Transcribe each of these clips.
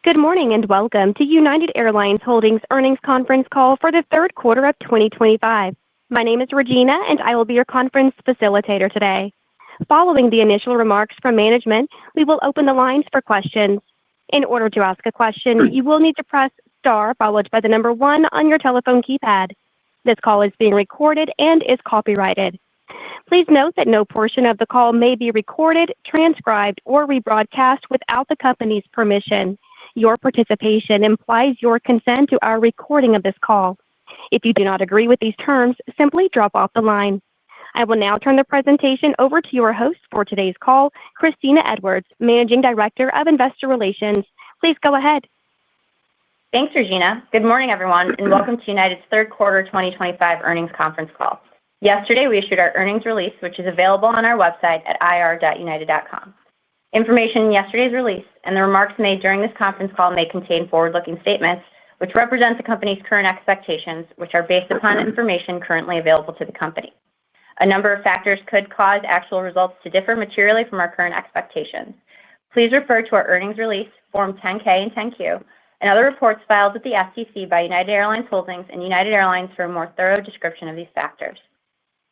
Good morning and welcome to United Airlines Holdings earnings conference call for the third quarter of 2025. My name is Regina, and I will be your conference facilitator today. Following the initial remarks from management, we will open the lines for questions. In order to ask a question, you will need to press star followed by the number 1 on your telephone keypad. This call is being recorded and is copyrighted. Please note that no portion of the call may be recorded, transcribed, or rebroadcast without the company's permission. Your participation implies your consent to our recording of this call. If you do not agree with these terms, simply drop off the line. I will now turn the presentation over to your host for today's call, Christina Edwards, Managing Director of Investor Relations. Please go ahead. Thanks, Regina. Good morning, everyone, and welcome to United's third quarter 2025 earnings conference call. Yesterday, we issued our earnings release, which is available on our website at ir.united.com. Information in yesterday's release and the remarks made during this conference call may contain forward-looking statements, which represent the company's current expectations, which are based upon information currently available to the company. A number of factors could cause actual results to differ materially from our current expectations. Please refer to our earnings release, Form 10-K and 10-Q, and other reports filed with the SEC by United Airlines Holdings and United Airlines for a more thorough description of these factors.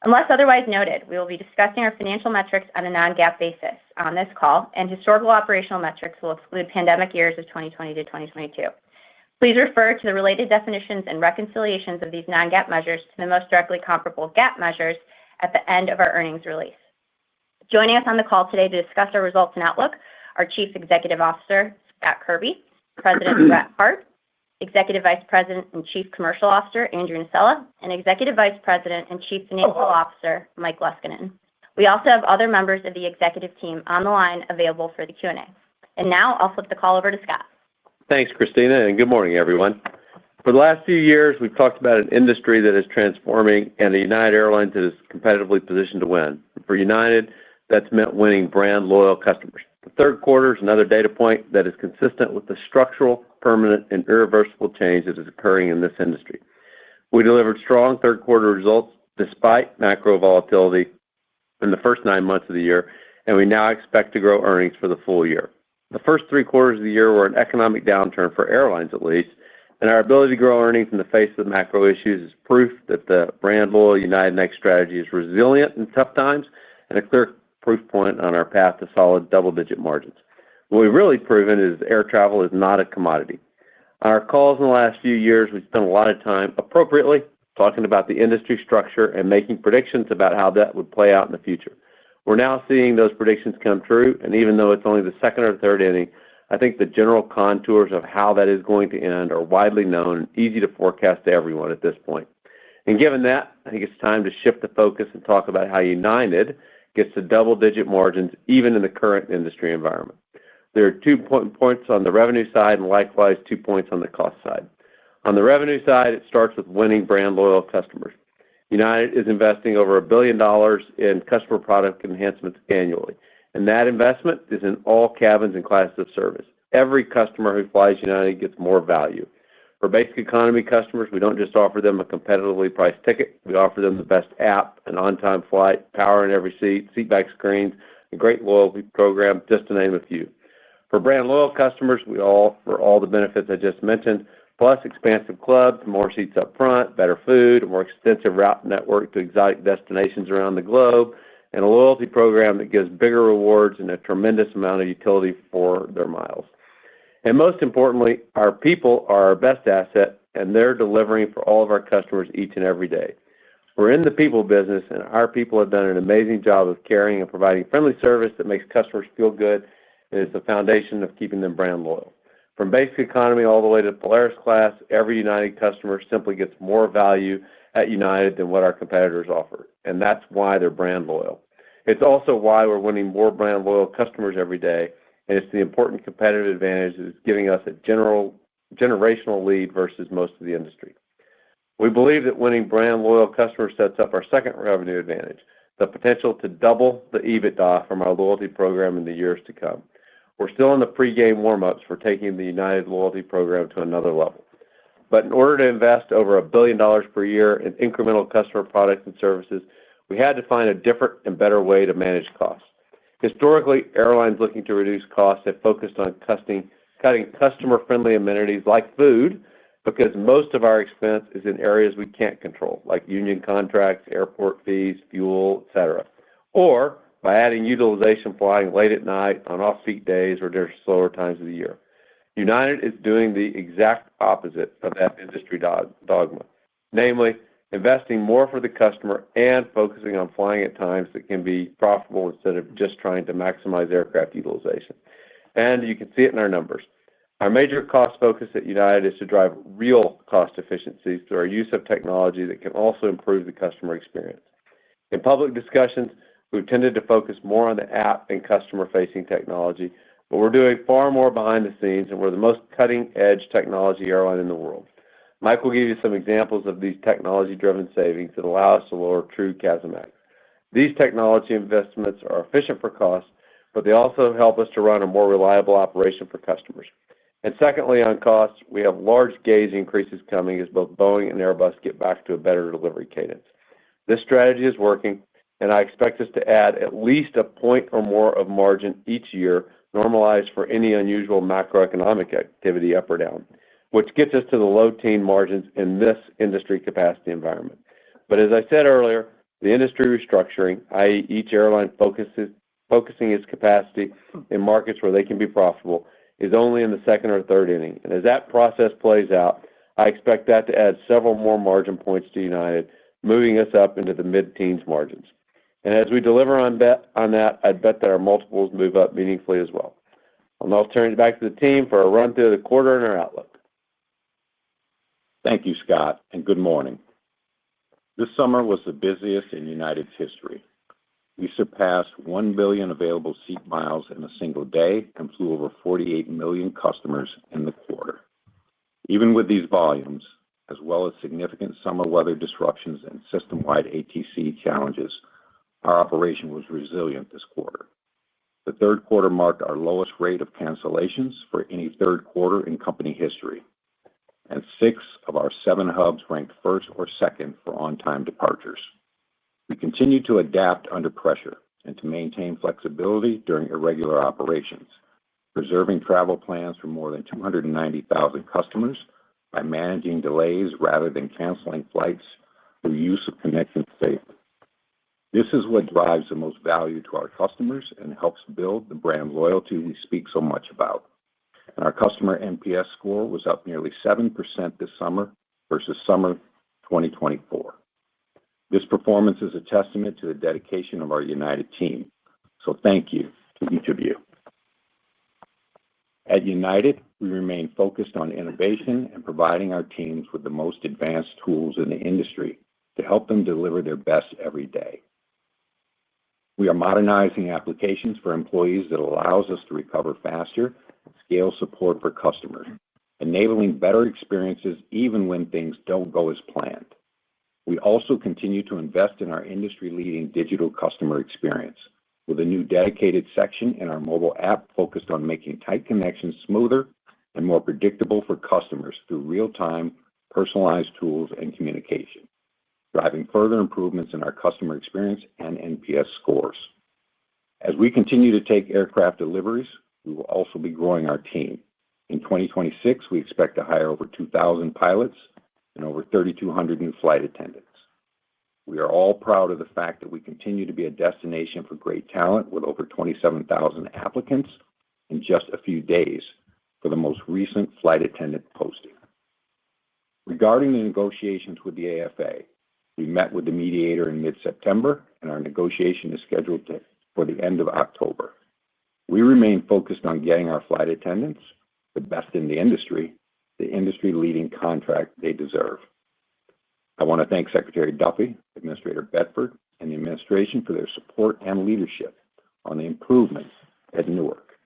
Unless otherwise noted, we will be discussing our financial metrics on a non-GAAP basis on this call, and historical operational metrics will exclude pandemic years of 2020 to 2022. Please refer to the related definitions and reconciliations of these non-GAAP measures to the most directly comparable GAAP measures at the end of our earnings release. Joining us on the call today to discuss our results and outlook are Chief Executive Officer Scott Kirby, President Brett Hart, Executive Vice President and Chief Commercial Officer Andrew Nocella, and Executive Vice President and Chief Financial Officer Mike Leskinen. We also have other members of the executive team on the line available for the Q&A. And now I'll flip the call over to Scott. Thanks, Christina, and good morning, everyone. For the last few years, we've talked about an industry that is transforming and a United Airlines that is competitively positioned to win. For United, that's meant winning brand-loyal customers. The third quarter is another data point that is consistent with the structural, permanent, and irreversible change that is occurring in this industry. We delivered strong third-quarter results despite macro volatility in the first 9 months of the year, and we now expect to grow earnings for the full year. The first 3 quarters of the year were an economic downturn for airlines, at least, and our ability to grow earnings in the face of the macro issues is proof that the brand-loyal United Next strategy is resilient in tough times and a clear proof point on our path to solid double-digit margins. What we've really proven is air travel is not a commodity. On our calls in the last few years, we've spent a lot of time appropriately talking about the industry structure and making predictions about how that would play out in the future. We're now seeing those predictions come true, and even though it's only the second or third inning, I think the general contours of how that is going to end are widely known and easy to forecast to everyone at this point. And given that, I think it's time to shift the focus and talk about how United gets to double-digit margins even in the current industry environment. There are 2 points on the revenue side and likewise 2 points on the cost side. On the revenue side, it starts with winning brand-loyal customers. United is investing over $1 billion in customer product enhancements annually, and that investment is in all cabins and classes of service. Every customer who flies United gets more value. For basic economy customers, we don't just offer them a competitively priced ticket. We offer them the best app, an on-time flight, power in every seat, seatback screens, a great loyalty program, just to name a few. For brand-loyal customers, we offer all the benefits I just mentioned, plus expansive clubs, more seats up front, better food, a more extensive route network to exotic destinations around the globe, and a loyalty program that gives bigger rewards and a tremendous amount of utility for their miles. And most importantly, our people are our best asset, and they're delivering for all of our customers each and every day. We're in the people business, and our people have done an amazing job of caring and providing friendly service that makes customers feel good, and it's the foundation of keeping them brand loyal. From basic economy all the way to Polaris class, every United customer simply gets more value at United than what our competitors offer, and that's why they're brand loyal. It's also why we're winning more brand loyal customers every day, and it's the important competitive advantage that is giving us a generational lead versus most of the industry. We believe that winning brand loyal customers sets up our second revenue advantage, the potential to double the EBITDA from our loyalty program in the years to come. We're still in the pre-game warm-ups for taking the United loyalty program to another level. But in order to invest over $1 billion per year in incremental customer products and services, we had to find a different and better way to manage costs. Historically, airlines looking to reduce costs have focused on cutting cutting customer-friendly amenities like food because most of our expense is in areas we can't control, like union contracts, airport fees, fuel, etc., or by adding utilization flying late at night on off-peak days or during slower times of the year. United is doing the exact opposite of that industry dogma, namely investing more for the customer and focusing on flying at times that can be profitable instead of just trying to maximize aircraft utilization. And you can see it in our numbers. Our major cost focus at United is to drive real cost efficiencies through our use of technology that can also improve the customer experience. In public discussions, we've tended to focus more on the app and customer-facing technology, but we're doing far more behind the scenes, and we're the most cutting-edge technology airline in the world. Mike will give you some examples of these technology-driven savings that allow us to lower true CASM-ex. These technology investments are efficient for cost, but they also help us to run a more reliable operation for customers. And secondly, on costs, we have large gauge increases coming as both Boeing and Airbus get back to a better delivery cadence. This strategy is working, and I expect us to add at least a point or more of margin each year, normalized for any unusual macroeconomic activity up or down, which gets us to the low teen margins in this industry capacity environment. But as I said earlier, the industry restructuring, i.e. each airline focusing its capacity in markets where they can be profitable, is only in the second or third inning. And as that process plays out, I expect that to add several more margin points to United, moving us up into the mid-teens margins. And as we deliver on that, I'd bet that our multiples move up meaningfully as well. I'll now turn it back to the team for a run through the quarter and our outlook. Thank you, Scott, and good morning. This summer was the busiest in United's history. We surpassed 1 billion available seat miles in a single day and flew over 48 million customers in the quarter. Even with these volumes, as well as significant summer weather disruptions and system-wide ATC challenges, our operation was resilient this quarter. The third quarter marked our lowest rate of cancellations for any third quarter in company history, and 6 of our 7 hubs ranked first or second for on-time departures. We continue to adapt under pressure and to maintain flexibility during irregular operations, preserving travel plans for more than 290,000 customers by managing delays rather than canceling flights through use of connection safely. This is what drives the most value to our customers and helps build the brand loyalty we speak so much about. And our customer NPS score was up nearly 7% this summer versus summer 2024. This performance is a testament to the dedication of our United team. So thank you to each of you. At United, we remain focused on innovation and providing our teams with the most advanced tools in the industry to help them deliver their best every day. We are modernizing applications for employees that allows us to recover faster and scale support for customers, enabling better experiences even when things don't go as planned. We also continue to invest in our industry-leading digital customer experience with a new dedicated section in our mobile app focused on making tight connections smoother and more predictable for customers through real-time, personalized tools and communication, driving further improvements in our customer experience and NPS scores. As we continue to take aircraft deliveries, we will also be growing our team. In 2026, we expect to hire over 2,000 pilots and over 3,200 new flight attendants. We are all proud of the fact that we continue to be a destination for great talent with over 27,000 applicants in just a few days for the most recent flight attendant posting. Regarding the negotiations with the AFA, we met with the mediator in mid-September, and our negotiation is scheduled for the end of October. We remain focused on getting our flight attendants, the best in the industry-leading contract they deserve. I want to thank Secretary Duffy, Administrator Bedford, and the administration for their support and leadership on the improvements at Newark.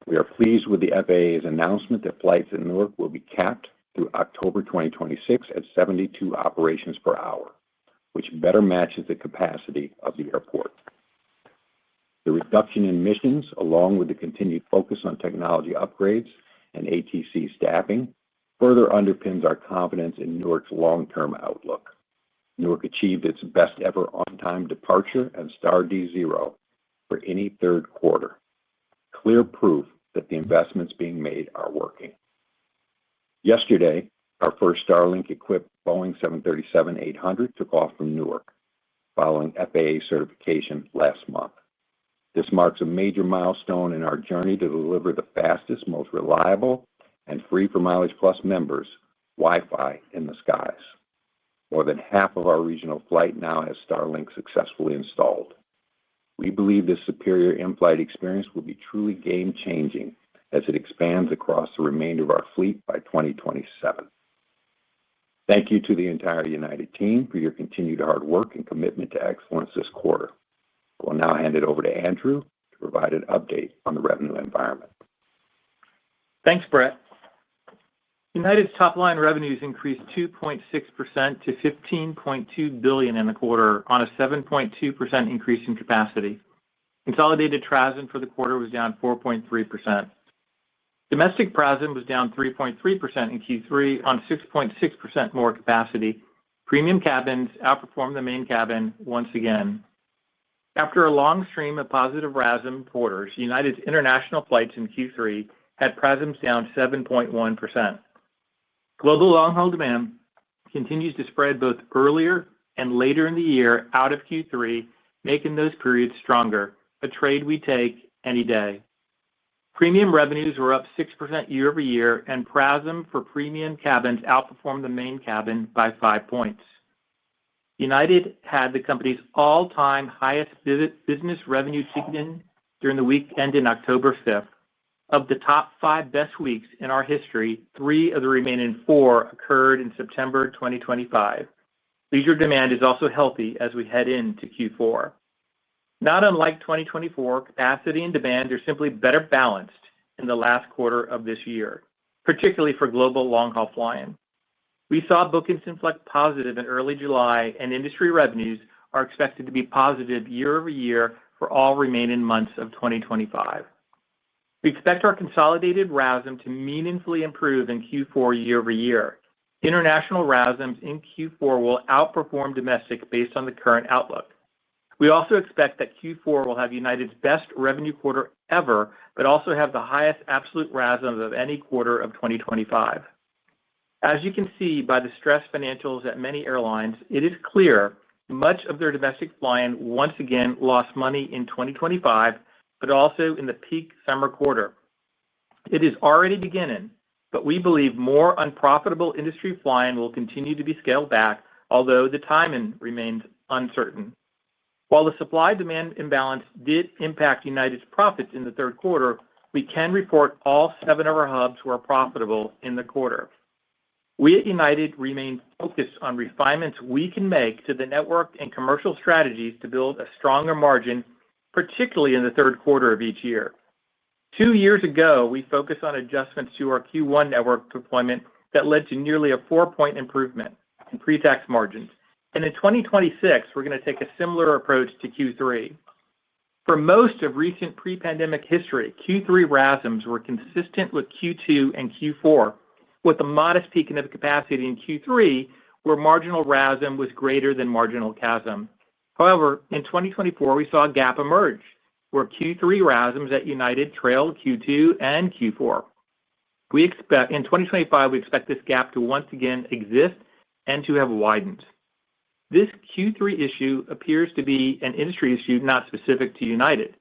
We are pleased with the FAA's announcement that flights at Newark will be capped through October 2026 at 72 operations per hour, which better matches the capacity of the airport. The reduction in missions, along with the continued focus on technology upgrades and ATC staffing, further underpins our confidence in Newark's long-term outlook. Newark achieved its best ever on-time departure and star D0 for any third quarter, clear proof that the investments being made are working. Yesterday, our first Starlink-equipped Boeing 737-800 took off from Newark, following FAA certification last month. This marks a major milestone in our journey to deliver the fastest, most reliable, and free for Mileage Plus members Wi-Fi in the skies. More than half of our regional flight now has Starlink successfully installed. We believe this superior in-flight experience will be truly game-changing as it expands across the remainder of our fleet by 2027. Thank you to the entire United team for your continued hard work and commitment to excellence this quarter. I will now hand it over to Andrew to provide an update on the revenue environment. Thanks, Brett. United's top-line revenues increased 2.6% to $15.2 billion in the quarter on a 7.2% increase in capacity. Consolidated TRASM for the quarter was down 4.3%. Domestic PRASM was down 3.3% in Q3 on 6.6% more capacity. Premium cabins outperformed the main cabin once again. After a long stream of positive RASM quarters, United's international flights in Q3 had PRASMs down 7.1%. Global long-haul demand continues to spread both earlier and later in the year out of Q3, making those periods stronger, a trade we take any day. Premium revenues were up 6% year over year, and PRASM for premium cabins outperformed the main cabin by 5 points. United had the company's all-time highest business revenue ticketing during the week ending October 5th. Of the top 5 best weeks in our history, 3 of the remaining 4 occurred in September 2025. Leisure demand is also healthy as we head into Q4. Not unlike 2024, capacity and demand are simply better balanced in the last quarter of this year, particularly for global long-haul flying. We saw bookings inflect positive in early July, and industry revenues are expected to be positive year over year for all remaining months of 2025. We expect our consolidated RASM to meaningfully improve in Q4 year over year. International RASMs in Q4 will outperform domestic based on the current outlook. We also expect that Q4 will have United's best revenue quarter ever, but also have the highest absolute RASM of any quarter of 2025. As you can see by the stressed financials at many airlines, it is clear much of their domestic flying once again lost money in 2025, but also in the peak summer quarter. It is already beginning, but we believe more unprofitable industry flying will continue to be scaled back, although the timing remains uncertain. While the supply-demand imbalance did impact United's profits in the third quarter, we can report all 7 of our hubs were profitable in the quarter. We at United remain focused on refinements we can make to the network and commercial strategies to build a stronger margin, particularly in the third quarter of each year. 2 years ago, we focused on adjustments to our Q1 network deployment that led to nearly a 4-point improvement in pre-tax margins. And in 2026, we're going to take a similar approach to Q3. For most of recent pre-pandemic history, Q3 RASMs were consistent with Q2 and Q4, with a modest peaking of capacity in Q3, where marginal RASM was greater than marginal CASM. However, in 2024, we saw a gap emerge, where Q3 RASMs at United trailed Q2 and Q4. In 2025, we expect this gap to once again exist and to have widened. This Q3 issue appears to be an industry issue not specific to United.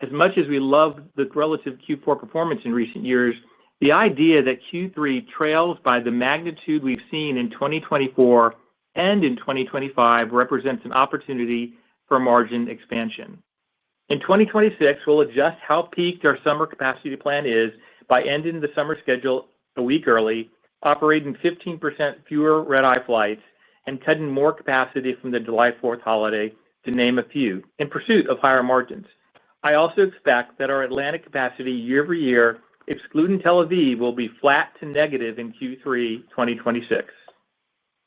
As much as we love the relative Q4 performance in recent years, the idea that Q3 trails by the magnitude we've seen in 2024 and in 2025 represents an opportunity for margin expansion. In 2026, we'll adjust how peaked our summer capacity plan is by ending the summer schedule a week early, operating 15% fewer red-eye flights, and cutting more capacity from the July 4th holiday, to name a few, in pursuit of higher margins. I also expect that our Atlantic capacity year over year, excluding Tel Aviv, will be flat to negative in Q3 2026.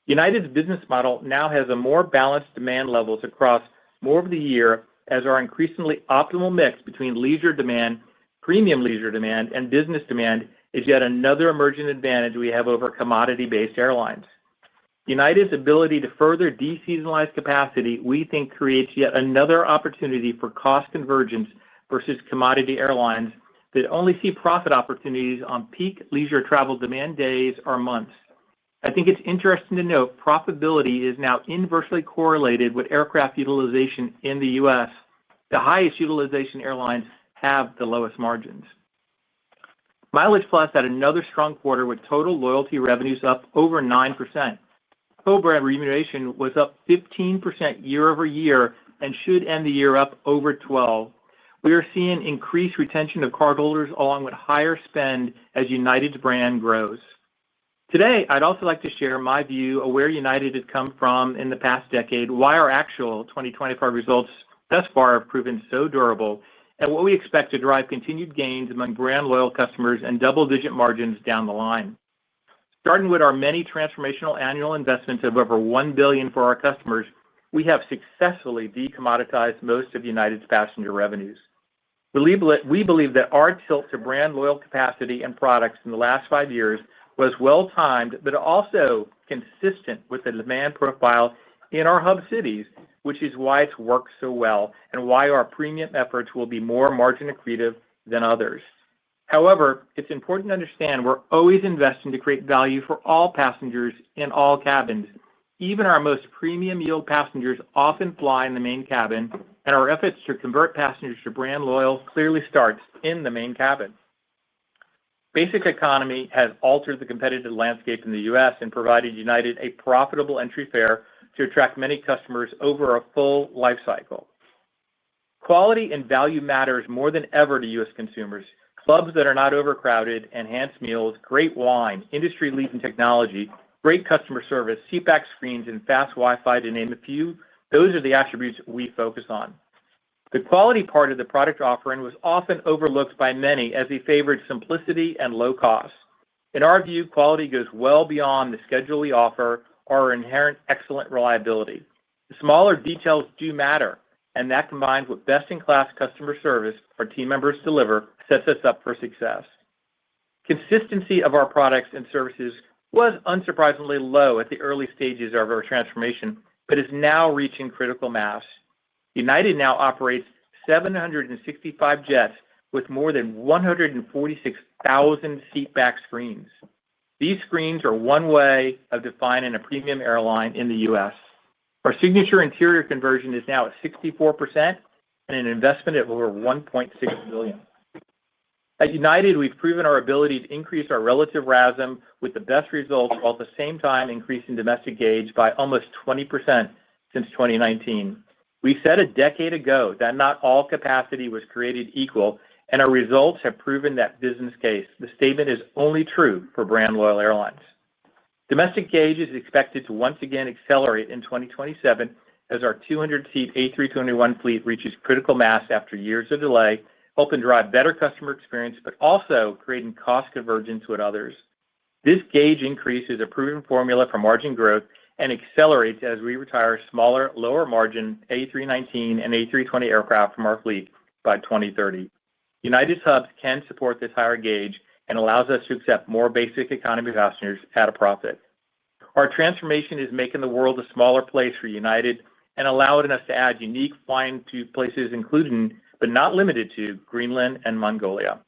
United's business model now has a more balanced demand levels across more of the year, as our increasingly optimal mix between leisure demand, premium leisure demand, and business demand is yet another emerging advantage we have over commodity-based airlines. United's ability to further deseasonalize capacity, we think, creates yet another opportunity for cost convergence versus commodity airlines that only see profit opportunities on peak leisure travel demand days or months. I think it's interesting to note profitability is now inversely correlated with aircraft utilization in the U.S. The highest utilization airlines have the lowest margins. MileagePlus had another strong quarter with total loyalty revenues up over 9%. Co-brand remuneration was up 15% year-over-year and should end the year up over 12%. We are seeing increased retention of cardholders along with higher spend as United's brand grows. Today, I'd also like to share my view of where United has come from in the past decade, why our actual 2025 results thus far have proven so durable, and what we expect to drive continued gains among brand loyal customers and double-digit margins down the line. Starting with our many transformational annual investments of over $1 billion for our customers, we have successfully decommoditized most of United's passenger revenues. We believe that our tilt to brand loyal capacity and products in the last 5 years was well-timed, but also consistent with the demand profile in our hub cities, which is why it's worked so well and why our premium efforts will be more margin accretive than others. However, it's important to understand we're always investing to create value for all passengers in all cabins. Even our most premium yield passengers often fly in the main cabin, and our efforts to convert passengers to brand loyal clearly starts in the main cabin. Basic economy has altered the competitive landscape in the U.S. and provided United a profitable entry fare to attract many customers over a full life cycle. Quality and value matters more than ever to U.S. consumers. Clubs that are not overcrowded, enhanced meals, great wine, industry-leading technology, great customer service, seatback screens, and fast Wi-Fi, to name a few, those are the attributes we focus on. The quality part of the product offering was often overlooked by many as they favored simplicity and low cost. In our view, quality goes well beyond the schedule we offer or our inherent excellent reliability. The smaller details do matter, and that combined with best-in-class customer service our team members deliver sets us up for success. Consistency of our products and services was unsurprisingly low at the early stages of our transformation, but is now reaching critical mass. United now operates 765 jets with more than 146,000 seatback screens. These screens are one way of defining a premium airline in the U.S. Our signature interior conversion is now at 64% and an investment of over $1.6 billion. At United, we've proven our ability to increase our relative RASM with the best results while at the same time increasing domestic gauge by almost 20% since 2019. We said a decade ago that not all capacity was created equal, and our results have proven that business case. The statement is only true for brand loyal airlines. Domestic gauge is expected to once again accelerate in 2027 as our 200-seat A321 fleet reaches critical mass after years of delay, helping drive better customer experience, but also creating cost convergence with others. This gauge increase is a proven formula for margin growth and accelerates as we retire smaller, lower margin A319 and A320 aircraft from our fleet by 2030. United's hubs can support this higher gauge and allows us to accept more basic economy passengers at a profit. Our transformation is making the world a smaller place for United and allowing us to add unique flying to places including, but not limited to, Greenland and Mongolia.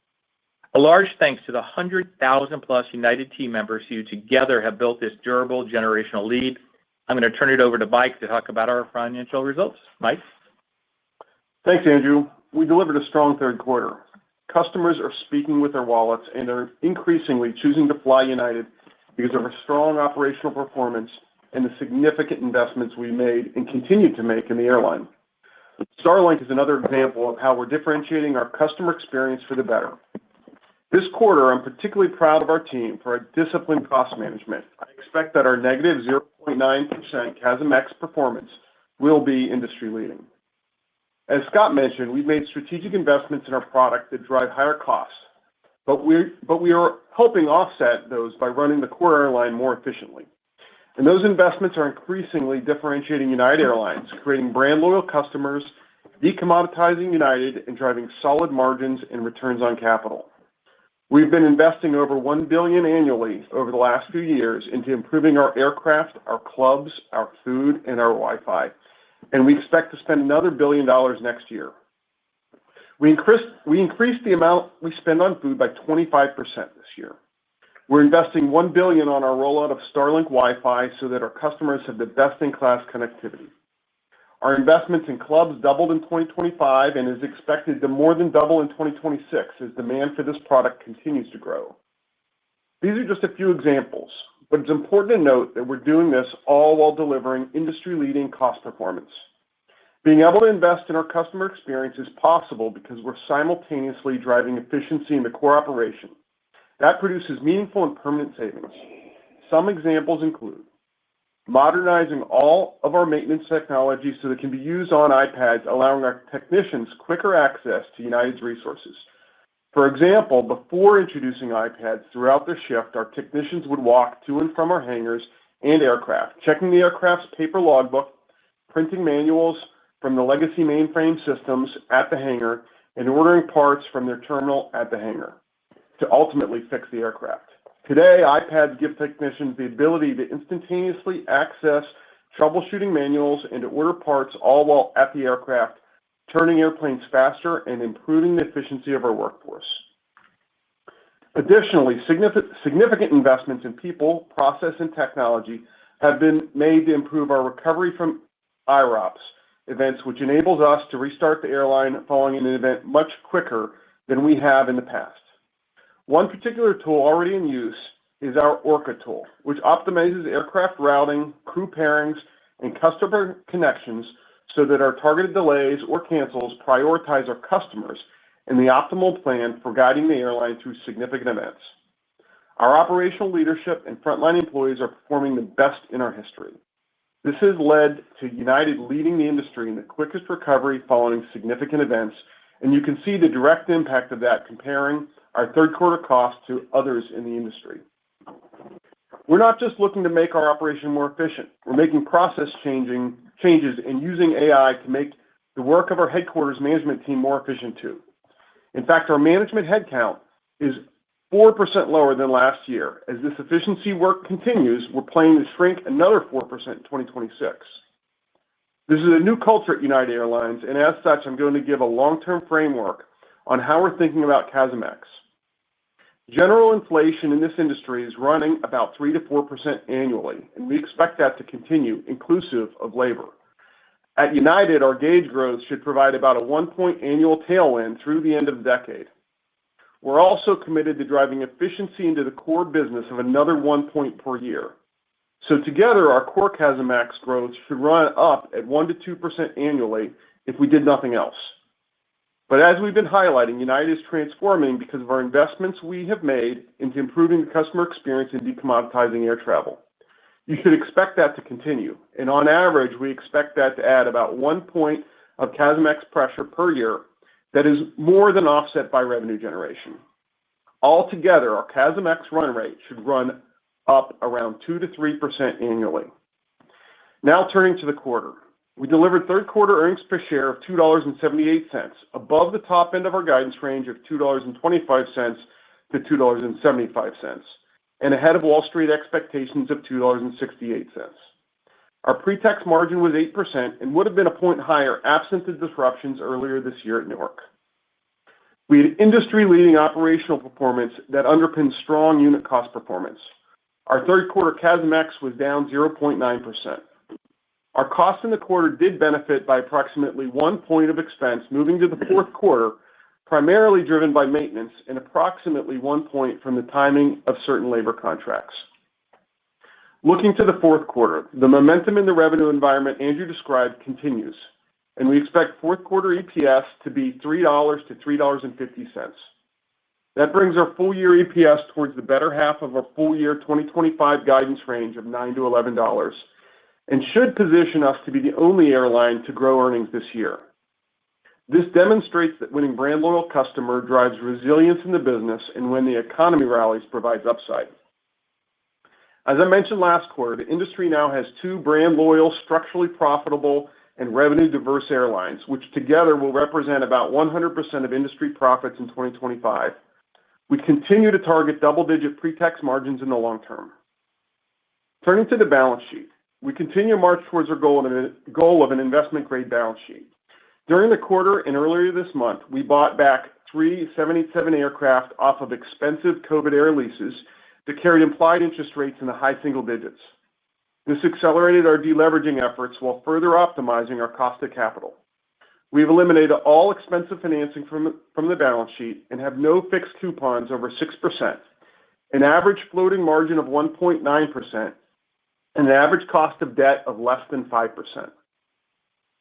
A large thanks to the 100,000+ United team members who together have built this durable generational lead. I'm going to turn it over to Mike to talk about our financial results. Mike? Thanks, Andrew. We delivered a strong third quarter. Customers are speaking with their wallets and are increasingly choosing to fly United because of our strong operational performance and the significant investments we made and continue to make in the airline. Starlink is another example of how we're differentiating our customer experience for the better. This quarter, I'm particularly proud of our team for our disciplined cost management. I expect that our negative 0.9% CASM-ex performance will be industry-leading. As Scott mentioned, we've made strategic investments in our product that drive higher costs, but we are helping offset those by running the core airline more efficiently. And those investments are increasingly differentiating United Airlines, creating brand loyal customers, decommoditizing United, and driving solid margins and returns on capital. We've been investing over $1 billion annually over the last few years into improving our aircraft, our clubs, our food, and our Wi-Fi, and we expect to spend another $1 billion next year. We increased the amount we spend on food by 25% this year. We're investing $1 billion on our rollout of Starlink Wi-Fi so that our customers have the best-in-class connectivity. Our investments in clubs doubled in 2025 and is expected to more than double in 2026 as demand for this product continues to grow. These are just a few examples, but it's important to note that we're doing this all while delivering industry-leading cost performance. Being able to invest in our customer experience is possible because we're simultaneously driving efficiency in the core operation. That produces meaningful and permanent savings. Some examples include modernizing all of our maintenance technology so that it can be used on iPads, allowing our technicians quicker access to United's resources. For example, before introducing iPads throughout their shift, our technicians would walk to and from our hangars and aircraft, checking the aircraft's paper logbook, printing manuals from the legacy mainframe systems at the hangar, and ordering parts from their terminal at the hangar to ultimately fix the aircraft. Today, iPads give technicians the ability to instantaneously access troubleshooting manuals and to order parts all while at the aircraft, turning airplanes faster and improving the efficiency of our workforce. Additionally, significant investments in people, process, and technology have been made to improve our recovery from IROPS events, which enables us to restart the airline following an event much quicker than we have in the past. One particular tool already in use is our Orca tool, which optimizes aircraft routing, crew pairings, and customer connections so that our targeted delays or cancels prioritize our customers and the optimal plan for guiding the airline through significant events. Our operational leadership and frontline employees are performing the best in our history. This has led to United leading the industry in the quickest recovery following significant events, and you can see the direct impact of that comparing our third quarter costs to others in the industry. We're not just looking to make our operation more efficient. We're making process changes and using AI to make the work of our headquarters management team more efficient too. In fact, our management headcount is 4% lower than last year. As this efficiency work continues, we're planning to shrink another 4% in 2026. This is a new culture at United Airlines, and as such, I'm going to give a long-term framework on how we're thinking about CASM-ex. General inflation in this industry is running about 3 to 4% annually, and we expect that to continue, inclusive of labor. At United, our gauge growth should provide about a 1-point annual tailwind through the end of the decade. We're also committed to driving efficiency into the core business of another 1 point per year. So together, our core CASM-ex growth should run up at 1 to 2% annually if we did nothing else. But as we've been highlighting, United is transforming because of our investments we have made into improving the customer experience and decommoditizing air travel. You should expect that to continue. And on average, we expect that to add about 1 point of CASM-ex pressure per year that is more than offset by revenue generation. Altogether, our CASM-ex run rate should run up around 2 to 3% annually. Now turning to the quarter. We delivered third quarter earnings per share of $2.78, above the top end of our guidance range of $2.25 to $2.75, and ahead of Wall Street expectations of $2.68. Our pre-tax margin was 8% and would have been a point higher absent the disruptions earlier this year at Newark. We had industry-leading operational performance that underpinned strong unit cost performance. Our third quarter CASM-ex was down 0.9%. Our costs in the quarter did benefit by approximately 1 point of expense moving to the fourth quarter, primarily driven by maintenance, and approximately 1 point from the timing of certain labor contracts. Looking to the fourth quarter, the momentum in the revenue environment Andrew described continues, and we expect fourth quarter EPS to be $3 to $3.50. That brings our full-year EPS towards the better half of our full-year 2025 guidance range of $9 to $11, and should position us to be the only airline to grow earnings this year. This demonstrates that winning brand loyal customer drives resilience in the business, and when the economy rallies, provides upside. As I mentioned last quarter, the industry now has 2 brand loyal, structurally profitable, and revenue diverse airlines, which together will represent about 100% of industry profits in 2025. We continue to target double-digit pre-tax margins in the long term. Turning to the balance sheet, we continue to march towards our goal of an investment-grade balance sheet. During the quarter and earlier this month, we bought back 3 787 aircraft off of expensive COVID air leases that carried implied interest rates in the high single digits. This accelerated our deleveraging efforts while further optimizing our cost of capital. We've eliminated all expensive financing from the balance sheet and have no fixed coupons over 6%, an average floating margin of 1.9%, and an average cost of debt of less than 5%.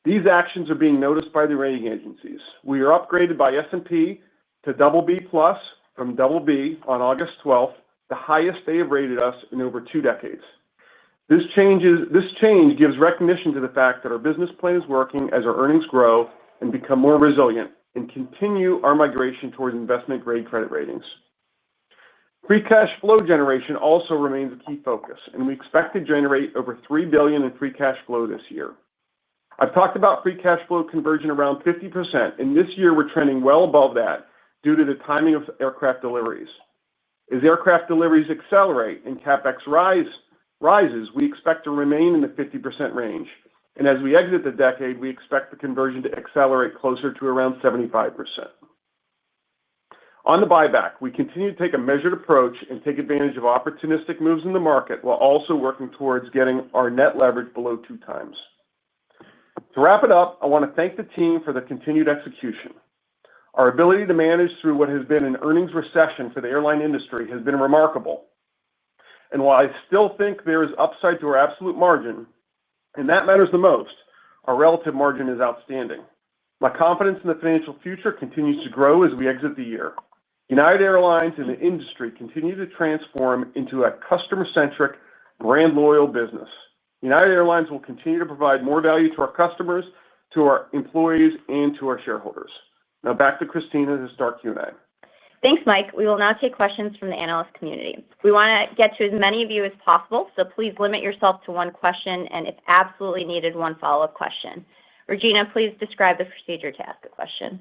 These actions are being noticed by the rating agencies. We are upgraded by S&P to BB+ from BB on August 12th, the highest they have rated us in over 2 decades. This change gives recognition to the fact that our business plan is working as our earnings grow and become more resilient and continue our migration towards investment-grade credit ratings. Free cash flow generation also remains a key focus, and we expect to generate over $3 billion in free cash flow this year. I've talked about free cash flow conversion around 50%, and this year we're trending well above that due to the timing of aircraft deliveries. As aircraft deliveries accelerate and CapEx rises, we expect to remain in the 50% range. And as we exit the decade, we expect the conversion to accelerate closer to around 75%. On the buyback, we continue to take a measured approach and take advantage of opportunistic moves in the market while also working towards getting our net leverage below 2 times. To wrap it up, I want to thank the team for the continued execution. Our ability to manage through what has been an earnings recession for the airline industry has been remarkable. And while I still think there is upside to our absolute margin, and that matters the most, our relative margin is outstanding. My confidence in the financial future continues to grow as we exit the year. United Airlines and the industry continue to transform into a customer-centric, brand-loyal business. United Airlines will continue to provide more value to our customers, to our employees, and to our shareholders. Now back to Christina to start Q&A. Thanks, Mike. We will now take questions from the analyst community. We want to get to as many of you as possible, so please limit yourself to one question and, if absolutely needed, one follow-up question. Regina, please describe the procedure to ask a question.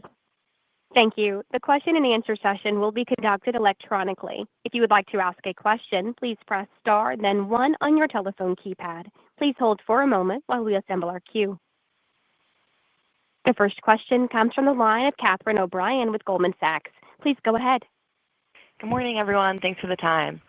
Thank you. The question and answer session will be conducted electronically. If you would like to ask a question, please press star, then 1 on your telephone keypad. Please hold for a moment while we assemble our queue. The first question comes from the line of Catherine O'Brien with Goldman Sachs. Please go ahead. Good morning, everyone. Thanks for the time.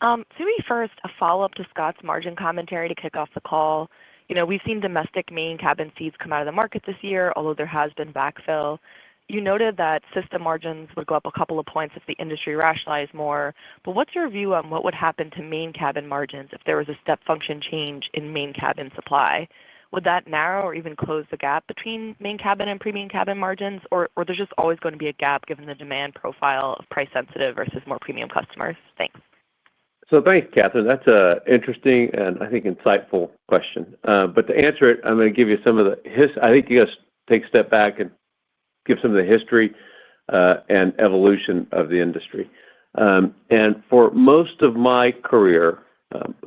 Maybe first, a follow-up to Scott's margin commentary to kick off the call. We've seen domestic main cabin seats come out of the market this year, although there has been backfill. You noted that system margins would go up a couple of points if the industry rationalized more. But what's your view on what would happen to main cabin margins if there was a step function change in main cabin supply? Would that narrow or even close the gap between main cabin and premium cabin margins, or there's just always going to be a gap given the demand profile of price-sensitive versus more premium customers? Thanks. So thanks, Catherine. That's an interesting and I think insightful question. But to answer it, I'm going to give you some of the I think you got to take a step back and give some of the history and evolution of the industry. And for most of my career,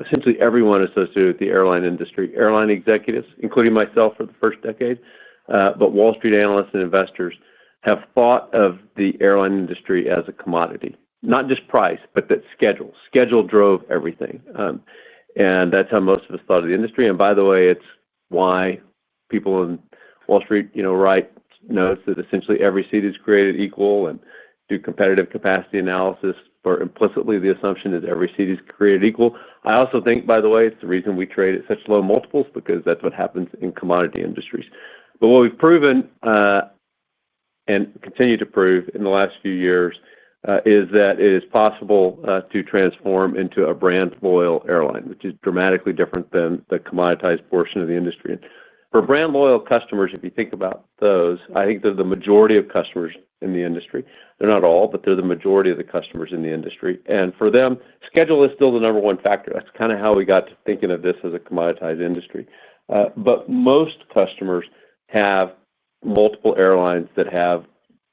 essentially everyone associated with the airline industry, airline executives, including myself for the first decade, but Wall Street analysts and investors have thought of the airline industry as a commodity. Not just price, but that schedule. Schedule drove everything. And that's how most of us thought of the industry. And by the way, it's why people in Wall Street, write notes that essentially every seat is created equal and do competitive capacity analysis, where implicitly the assumption is every seat is created equal. I also think, by the way, it's the reason we trade at such low multiples, because that's what happens in commodity industries. But what we've proven and continue to prove in the last few years is that it is possible to transform into a brand loyal airline, which is dramatically different than the commoditized portion of the industry. And for brand loyal customers, if you think about those, I think they're the majority of customers in the industry. They're not all, but they're the majority of the customers in the industry. And for them, schedule is still the number one factor. That's kind of how we got to thinking of this as a commoditized industry. But most customers have multiple airlines that have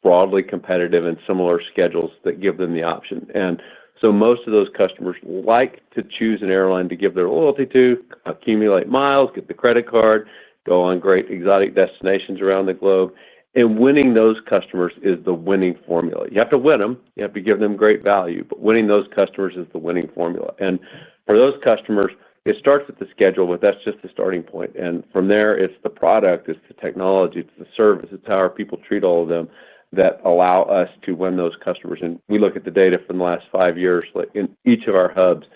broadly competitive and similar schedules that give them the option. And so most of those customers like to choose an airline to give their loyalty to, accumulate miles, get the credit card, go on great exotic destinations around the globe. And winning those customers is the winning formula. You have to win them. You have to give them great value. But winning those customers is the winning formula. And for those customers, it starts with the schedule, but that's just the starting point. And from there, it's the product, it's the technology, it's the service, it's how our people treat all of them that allow us to win those customers. And we look at the data from the last 5 years, like in each of our hubs,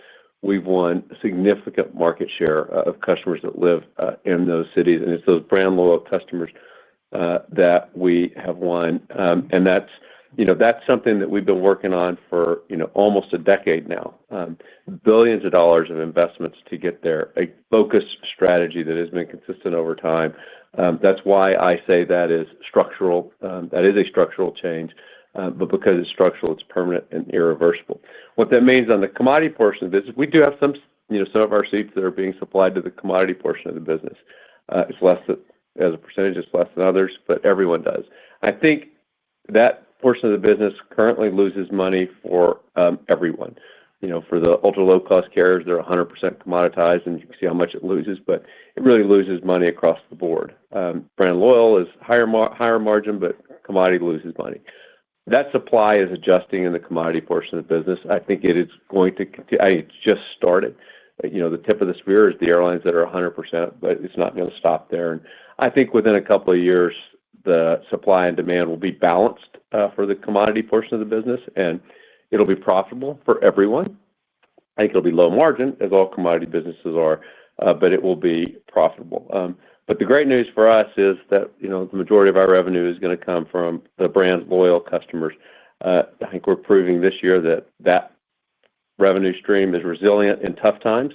we've won significant market share of customers that live in those cities. And it's those brand loyal customers that we have won. And that's something that we've been working on for almost a decade now. Billions of dollars of investments to get there, a focused strategy that has been consistent over time. That's why I say that is structural. That is a structural change, but because it's structural, it's permanent and irreversible. What that means on the commodity portion of the business, we do have some of our seats that are being supplied to the commodity portion of the business. It's less as a percentage, it's less than others, but everyone does. I think that portion of the business currently loses money for everyone. For the ultra low cost carriers, they're 100% commoditized, and you can see how much it loses, but it really loses money across the board. Brand loyal is higher margin, but commodity loses money. That supply is adjusting in the commodity portion of the business. I think it is going to continue. It's just started. The tip of the spear is the airlines that are 100%, but it's not going to stop there. And I think within a couple of years, the supply and demand will be balanced for the commodity portion of the business, and it'll be profitable for everyone. I think it'll be low margin, as all commodity businesses are, but it will be profitable. But the great news for us is that the majority of our revenue is going to come from the brand loyal customers. I think we're proving this year that revenue stream is resilient in tough times,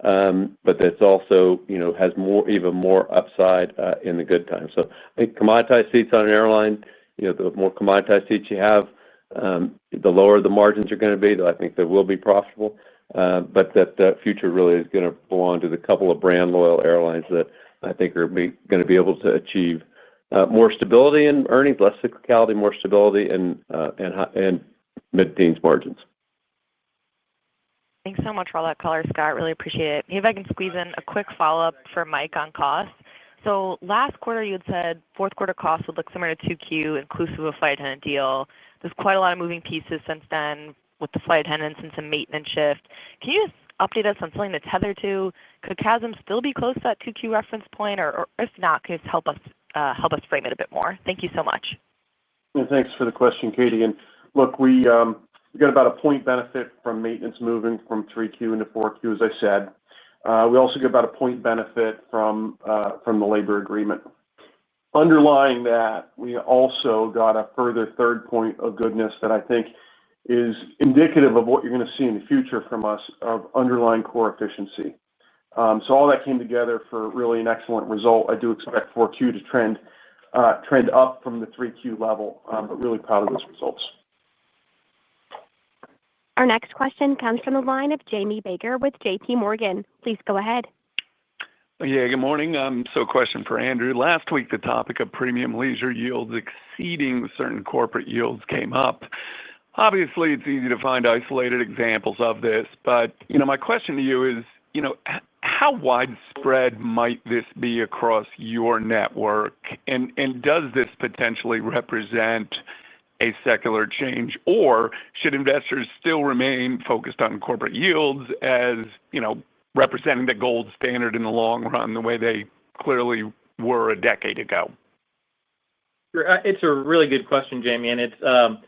but that's also has even more upside in the good times. So I think commoditized seats on an airline, the more commoditized seats you have, the lower the margins are going to be. Though I think they will be profitable, but that future really is going to belong to the couple of brand loyal airlines that I think are going to be able to achieve more stability in earnings, less cyclicality, more stability, and mid-teens margins. Thanks so much for all that color, Scott. Really appreciate it. Maybe if I can squeeze in a quick follow-up for Mike on costs. So last quarter, you had said fourth quarter costs would look similar to 2Q, inclusive of flight attendant deal. There's quite a lot of moving pieces since then with the flight attendants and some maintenance shift. Can you just update us on something to tether to? Could CASM still be close to that 2Q reference point, or if not, can you just help us frame it a bit more? Thank you so much. And thanks for the question, Katie. And look, we got about a point benefit from maintenance moving from 3Q into 4Q, as I said. We also get about a point benefit from the labor agreement. Underlying that, we also got a further third point of goodness that I think is indicative of what you're going to see in the future from us of underlying core efficiency. So all that came together for really an excellent result. I do expect 4Q to trend up from the 3Q level, but really proud of those results. Our next question comes from the line of Jamie Baker with J.P. Morgan. Please go ahead. Yeah, good morning. So a question for Andrew. Last week, the topic of premium leisure yields exceeding certain corporate yields came up. Obviously, it's easy to find isolated examples of this, but my question to you is, how widespread might this be across your network, and does this potentially represent a secular change, or should investors still remain focused on corporate yields as representing the gold standard in the long run, the way they clearly were a decade ago? It's a really good question, Jamie, and it's a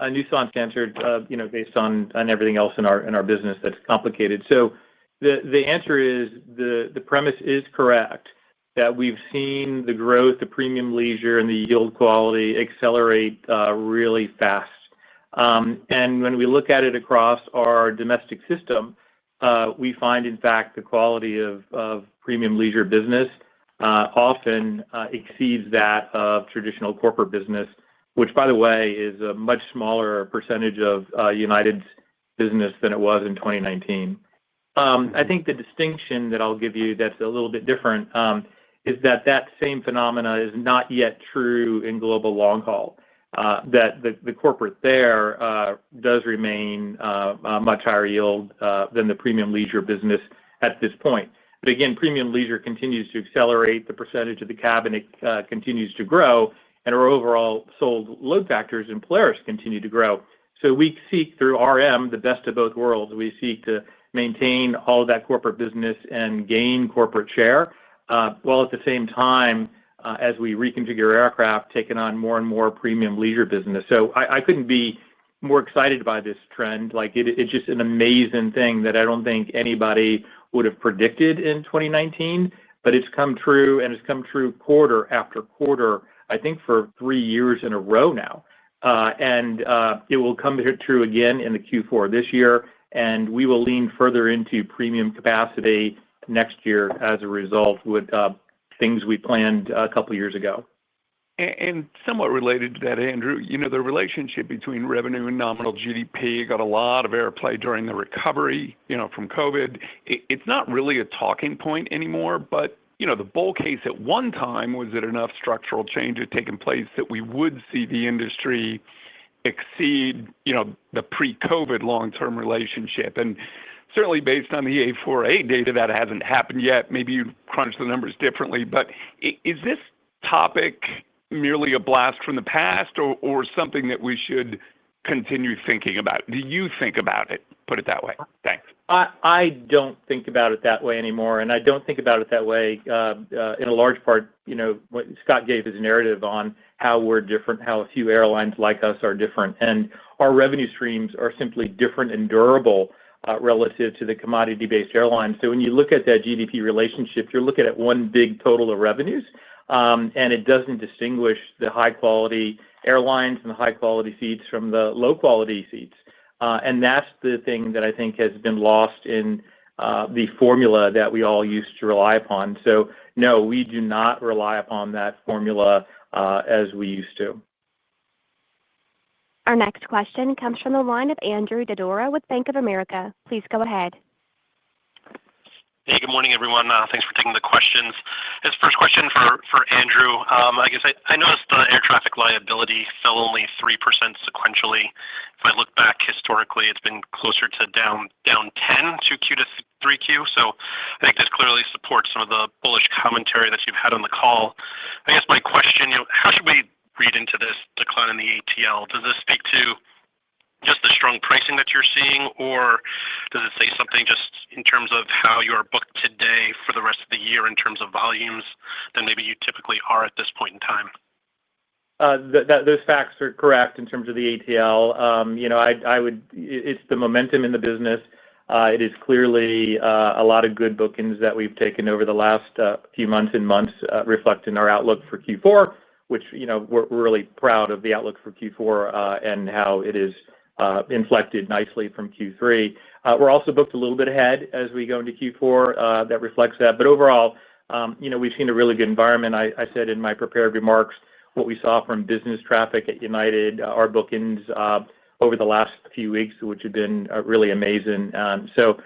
nuanced answer, based on everything else in our business that's complicated. So the answer is the premise is correct that we've seen the growth, the premium leisure, and the yield quality accelerate really fast. And when we look at it across our domestic system, we find, in fact, the quality of premium leisure business often exceeds that of traditional corporate business, which, by the way, is a much smaller percentage of United's business than it was in 2019. I think the distinction that I'll give you that's a little bit different is that same phenomena is not yet true in global long haul. That the corporate there does remain a much higher yield than the premium leisure business at this point. But again, premium leisure continues to accelerate. The percentage of the cabin continues to grow, and our overall sold load factors in Polaris continue to grow. So we seek through RM the best of both worlds. We seek to maintain all of that corporate business and gain corporate share, while at the same time, as we reconfigure aircraft, taking on more and more premium leisure business. So I couldn't be more excited by this trend. It's just an amazing thing that I don't think anybody would have predicted in 2019, but it's come true, and it's come true quarter after quarter, I think for 3 years in a row now. And it will come true again in the Q4 this year, and we will lean further into premium capacity next year as a result with things we planned a couple years ago. And somewhat related to that, Andrew, the relationship between revenue and nominal GDP got a lot of airplay during the recovery, from COVID. It's not really a talking point anymore, but, the bull case at one time was that enough structural change had taken place that we would see the industry exceed, the pre-COVID long-term relationship. And certainly based on the A4A data, that hasn't happened yet. Maybe you crunch the numbers differently, but is this topic merely a blast from the past or something that we should continue thinking about? Do you think about it? Put it that way. Thanks. I don't think about it that way anymore, and I don't think about it that way in a large part. What Scott gave his narrative on how we're different, how a few airlines like us are different, and our revenue streams are simply different and durable relative to the commodity-based airlines. So when you look at that GDP relationship, you're looking at one big total of revenues. And it doesn't distinguish the high-quality airlines and the high-quality seats from the low-quality seats. And that's the thing that I think has been lost in the formula that we all used to rely upon. So, no, we do not rely upon that formula as we used to. Our next question comes from the line of Andrew Didora with Bank of America. Please go ahead. Hey, good morning, everyone. Thanks for taking the questions. This first question for Andrew. I guess I noticed the air traffic liability fell only 3% sequentially. If I look back historically, it's been closer to down 10 2Q to 3Q. So I think this clearly supports some of the bullish commentary that you've had on the call. I guess my question, how should we read into this decline in the ATL? Does this speak to just the strong pricing that you're seeing, or does it say something just in terms of how you are booked today for the rest of the year in terms of volumes than maybe you typically are at this point in time? Those facts are correct in terms of the ATL. It's the momentum in the business. It is clearly a lot of good bookings that we've taken over the last few months reflecting our outlook for Q4, which, we're really proud of the outlook for Q4 and how it is inflected nicely from Q3. We're also booked a little bit ahead as we go into Q4. That reflects that. But overall, we've seen a really good environment. I said in my prepared remarks what we saw from business traffic at United, our bookings over the last few weeks, which have been really amazing. So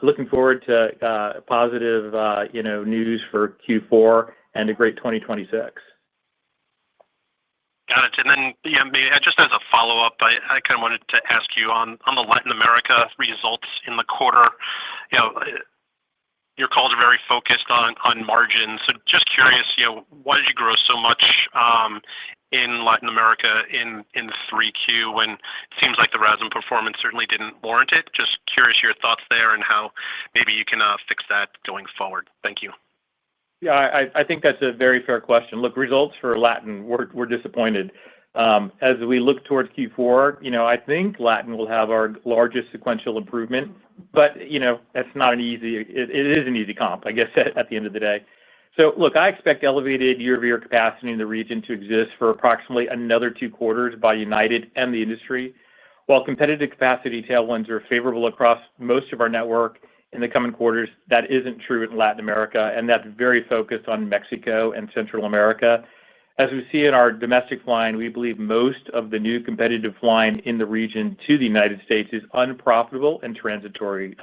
looking forward to positive, news for Q4 and a great 2026. Got it. And then, maybe just as a follow-up, I kind of wanted to ask you on the Latin America results in the quarter. Your calls are very focused on margins. So just curious, why did you grow so much in Latin America in 3Q when it seems like the RASM performance certainly didn't warrant it? Just curious your thoughts there and how maybe you can fix that going forward. Thank you. Yeah, I think that's a very fair question. Look, results for Latin, we're disappointed. As we look towards Q4, I think Latin will have our largest sequential improvement, but that's not an easy. It is an easy comp, I guess, at the end of the day. So look, I expect elevated year-over-year capacity in the region to exist for approximately another 2 quarters by United and the industry. While competitive capacity tailwinds are favorable across most of our network in the coming quarters, that isn't true in Latin America, and that's very focused on Mexico and Central America. As we see in our domestic flying, we believe most of the new competitive flying in the region to the United States is unprofitable and transitory.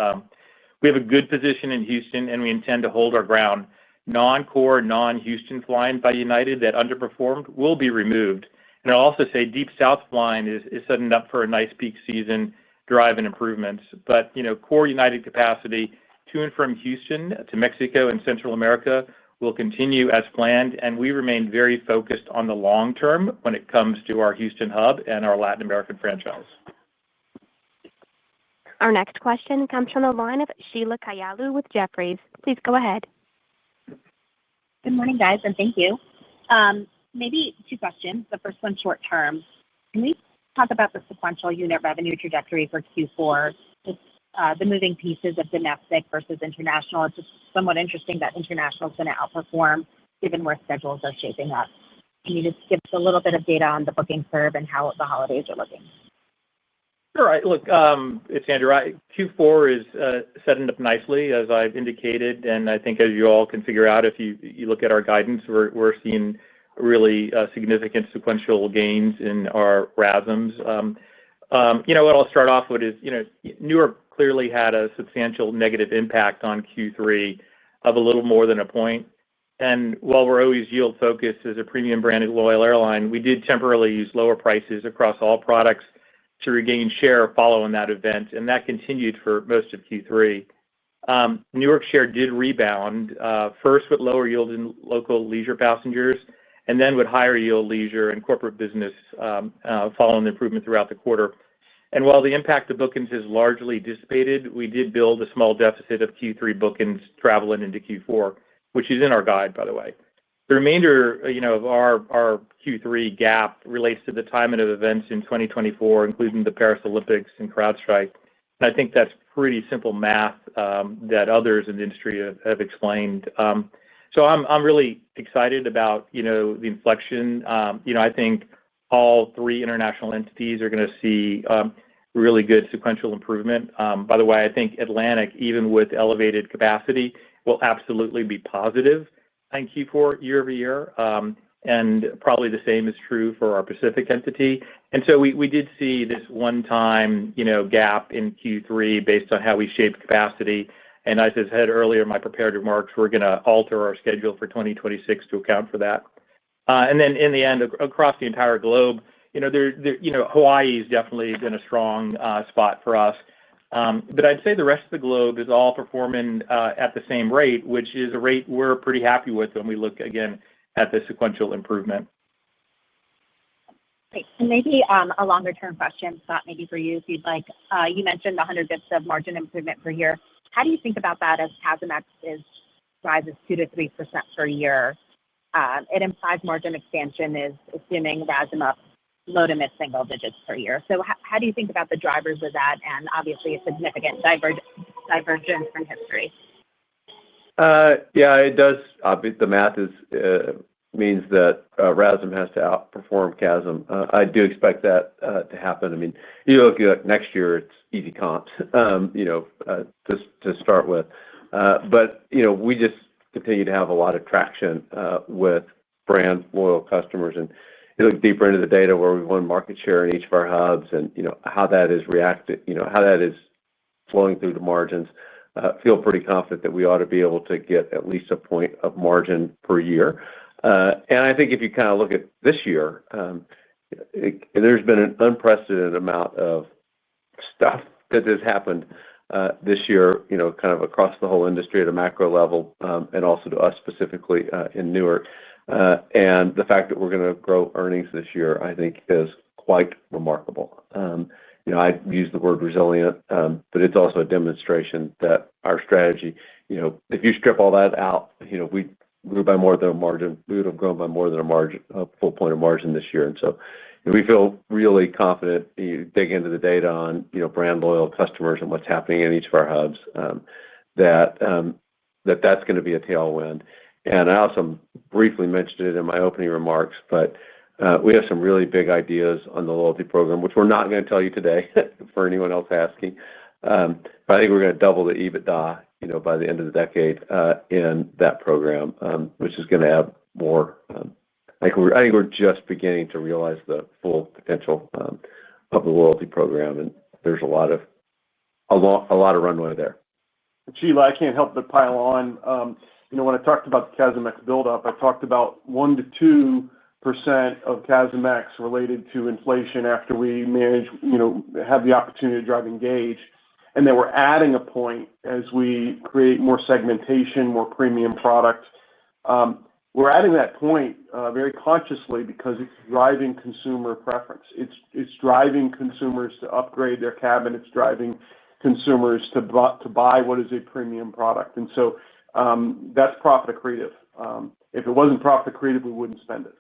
We have a good position in Houston, and we intend to hold our ground. Non-core, non-Houston flying by United that underperformed will be removed. And I'll also say Deep South flying is setting up for a nice peak season, driving improvements. But, core United capacity to and from Houston to Mexico and Central America will continue as planned, and we remain very focused on the long term when it comes to our Houston hub and our Latin American franchise. Our next question comes from the line of Sheila Kahyaoglu with Jefferies. Please go ahead. Good morning, guys, and thank you. Maybe two questions. The first one short term. Can we talk about the sequential unit revenue trajectory for Q4? Just the moving pieces of domestic versus international. It's just somewhat interesting that international is going to outperform given where schedules are shaping up. Can you just give us a little bit of data on the booking curve and how the holidays are looking? Sure. Look, it's Andrew. Q4 is setting up nicely, as I've indicated, and I think as you all can figure out, if you look at our guidance, we're seeing really significant sequential gains in our RASMs. What I'll start off with is, Newark clearly had a substantial negative impact on Q3 of a little more than a point. And while we're always yield focused as a premium branded loyal airline, we did temporarily use lower prices across all products to regain share following that event, and that continued for most of Q3. Newark share did rebound, first with lower yield in local leisure passengers, and then with higher yield leisure and corporate business following the improvement throughout the quarter. And while the impact of bookings is largely dissipated, we did build a small deficit of Q3 bookings traveling into Q4, which is in our guide, by the way. The remainder, of our Q3 gap relates to the timing of events in 2024, including the Paris Olympics and CrowdStrike. And I think that's pretty simple math that others in the industry have explained. So I'm really excited about, the inflection. I think all three international entities are going to see really good sequential improvement. By the way, I think Atlantic, even with elevated capacity, will absolutely be positive in Q4 year over year. And probably the same is true for our Pacific entity. And so we did see this one-time, gap in Q3 based on how we shaped capacity. And as I said earlier in my prepared remarks, we're going to alter our schedule for 2026 to account for that. And then in the end, across the entire globe, Hawaii has definitely been a strong spot for us. But I'd say the rest of the globe is all performing at the same rate, which is a rate we're pretty happy with when we look, again, at the sequential improvement. Great. And maybe a longer-term question, Scott, maybe for you, if you'd like. You mentioned the 100 basis points of margin improvement per year. How do you think about that as CASM-ex rises 2 to 3% per year? It implies margin expansion is assuming RASM up low to mid-single digits per year. So how do you think about the drivers of that and obviously a significant divergence from history? Yeah, it does. The math means that RASM has to outperform CASM. I do expect that to happen. I mean, you look at next year, it's easy comps, to start with. But, we just continue to have a lot of traction with brand loyal customers. And you look deeper into the data where we won market share in each of our hubs and, how that is reacted, how that is flowing through the margins. Feel pretty confident that we ought to be able to get at least a point of margin per year. And I think if you kind of look at this year, there's been an unprecedented amount of stuff that has happened this year, kind of across the whole industry at a macro level, and also to us specifically in Newark. And the fact that we're going to grow earnings this year, I think, is quite remarkable. I use the word resilient, but it's also a demonstration that our strategy, if you strip all that out, we grew by more than a margin. We would have grown by more than a full point of margin this year. And so we feel really confident. You dig into the data on, brand loyal customers and what's happening in each of our hubs, that's going to be a tailwind. And I also briefly mentioned it in my opening remarks, but we have some really big ideas on the loyalty program, which we're not going to tell you today for anyone else asking. But I think we're going to double the EBITDA, by the end of the decade in that program, which is going to add more. I think we're just beginning to realize the full potential of the loyalty program, and there's a lot of runway there. Sheila, I can't help but pile on. When I talked about the CASM-ex buildup, I talked about 1 to 2% of CASM-ex related to inflation after we have the opportunity to drive engage. And then we're adding a point as we create more segmentation, more premium product. We're adding that point very consciously because it's driving consumer preference. It's driving consumers to upgrade their cabin. It's driving consumers to buy what is a premium product. And so that's profit accretive. If it wasn't profit accretive, we wouldn't spend it.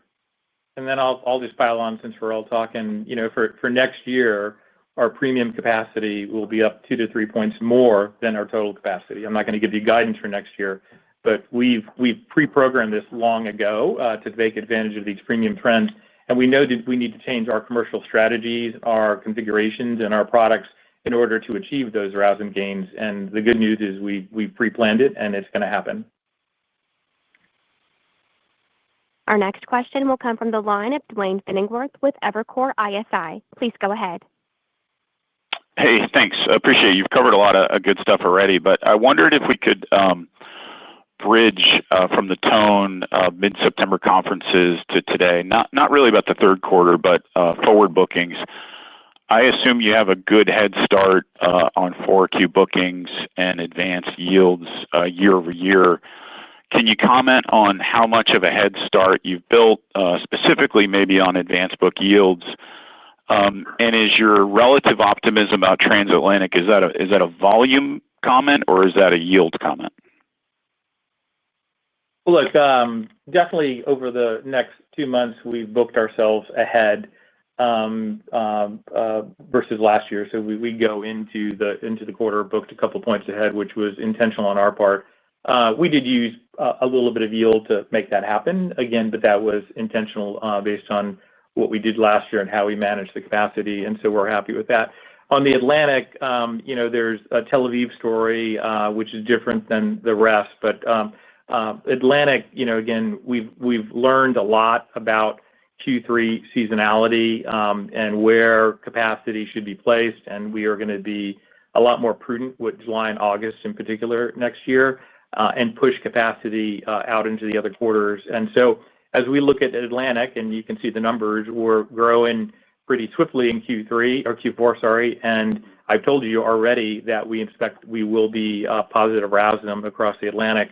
And then I'll just pile on since we're all talking. For next year, our premium capacity will be up 2 to 3 points more than our total capacity. I'm not going to give you guidance for next year, but we've pre-programmed this long ago to take advantage of these premium trends. And we know that we need to change our commercial strategies, our configurations, and our products in order to achieve those RASM gains. And the good news is we've pre-planned it, and it's going to happen. Our next question will come from the line of Duane Pfennigwerth with Evercore ISI. Please go ahead. Hey, thanks. Appreciate it. You've covered a lot of good stuff already, but I wondered if we could bridge from the tone of mid-September conferences to today. Not really about the third quarter, but forward bookings. I assume you have a good head start on 4Q bookings and advanced yields year over year. Can you comment on how much of a head start you've built, specifically maybe on advanced book yields? And is your relative optimism about transatlantic, is that a volume comment or is that a yield comment? Look, definitely over the next 2 months, we've booked ourselves ahead versus last year. So we go into the quarter booked a couple points ahead, which was intentional on our part. We did use a little bit of yield to make that happen again, but that was intentional based on what we did last year and how we managed the capacity, and so we're happy with that. On the Atlantic, there's a Tel Aviv story, which is different than the rest, but Atlantic, again, we've learned a lot about Q3 seasonality and where capacity should be placed, and we are going to be a lot more prudent with July and August in particular next year and push capacity out into the other quarters. And so as we look at Atlantic, and you can see the numbers, we're growing pretty swiftly in Q4, sorry, and I've told you already that we expect we will be positive RASM across the Atlantic.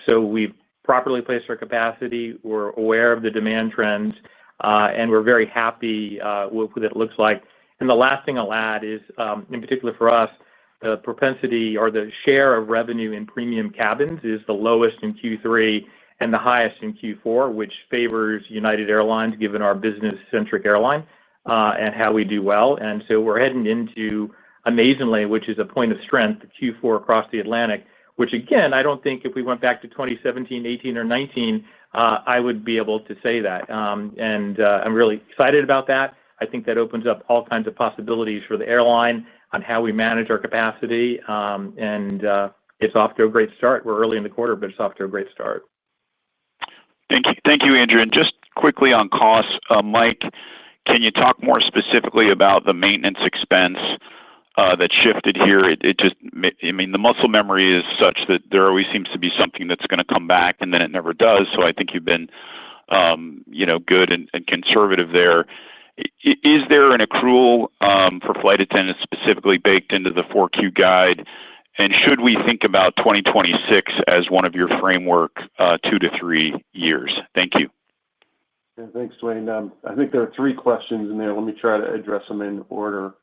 So we've properly placed our capacity. We're aware of the demand trends, and we're very happy with what it looks like. And the last thing I'll add is, in particular for us, the propensity or the share of revenue in premium cabins is the lowest in Q3 and the highest in Q4, which favors United Airlines, given our business-centric airline and how we do well. And so we're heading into, amazingly, which is a point of strength, Q4 across the Atlantic, which, again, I don't think if we went back to 2017, 18, or 19, I would be able to say that. And I'm really excited about that. I think that opens up all kinds of possibilities for the airline on how we manage our capacity. And it's off to a great start. We're early in the quarter, but it's off to a great start. Thank you, Andrew. And just quickly on costs, Mike, can you talk more specifically about the maintenance expense that shifted here? The muscle memory is such that there always seems to be something that's going to come back, and then it never does. So I think you've been, good and conservative there. Is there an accrual for flight attendants specifically baked into the 4Q guide? And should we think about 2026 as one of your framework 2 to 3 years? Thank you. Yeah, thanks, Duane. I think there are 3 questions in there. Let me try to address them in order.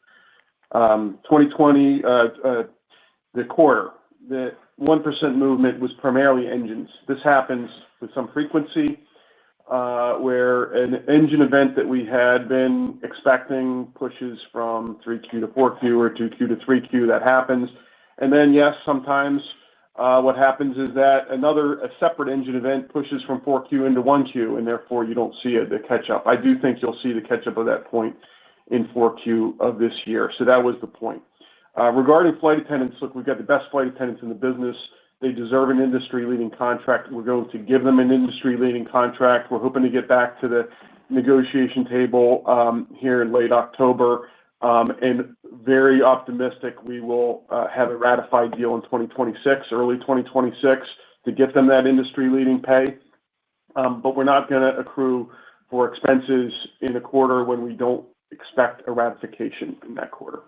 2020, the quarter, the 1% movement was primarily engines. This happens with some frequency where an engine event that we had been expecting pushes from 3Q to 4Q or 2Q to 3Q. That happens. And then, yes, sometimes what happens is that a separate engine event pushes from 4Q into 1Q, and therefore you don't see the catch-up. I do think you'll see the catch-up of that point in 4Q of this year. So that was the point. Regarding flight attendants, look, we've got the best flight attendants in the business. They deserve an industry-leading contract. We're going to give them an industry-leading contract. We're hoping to get back to the negotiation table here in late October, and very optimistic we will have a ratified deal in 2026, early 2026, to get them that industry-leading pay. But we're not going to accrue for expenses in a quarter when we don't expect a ratification in that quarter.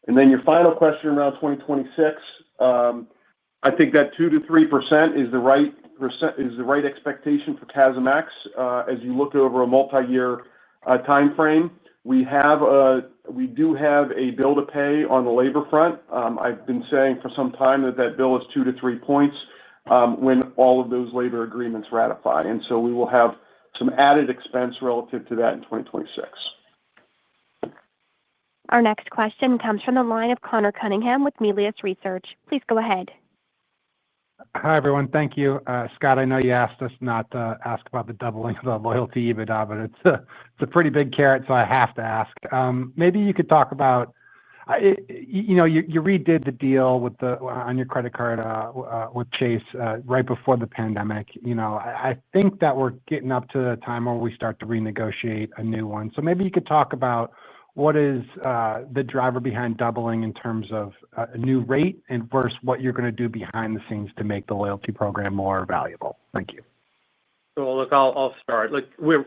And then your final question around 2026, I think that 2 to 3% is the right expectation for CASM-ex as you look over a multi-year time frame. We do have a bill to pay on the labor front. I've been saying for some time that bill is 2 to 3 points when all of those labor agreements ratify. And so we will have some added expense relative to that in 2026. Our next question comes from the line of Connor Cunningham with Melius Research. Please go ahead. Hi, everyone. Thank you. Scott, I know you asked us not to ask about the doubling of the loyalty EBITDA, but it's a pretty big carrot, so I have to ask. Maybe you could talk about, you redid the deal on your credit card with Chase right before the pandemic. I think that we're getting up to the time where we start to renegotiate a new one. So maybe you could talk about what is the driver behind doubling in terms of a new rate and versus what you're going to do behind the scenes to make the loyalty program more valuable. Thank you. So look, I'll start. Look, we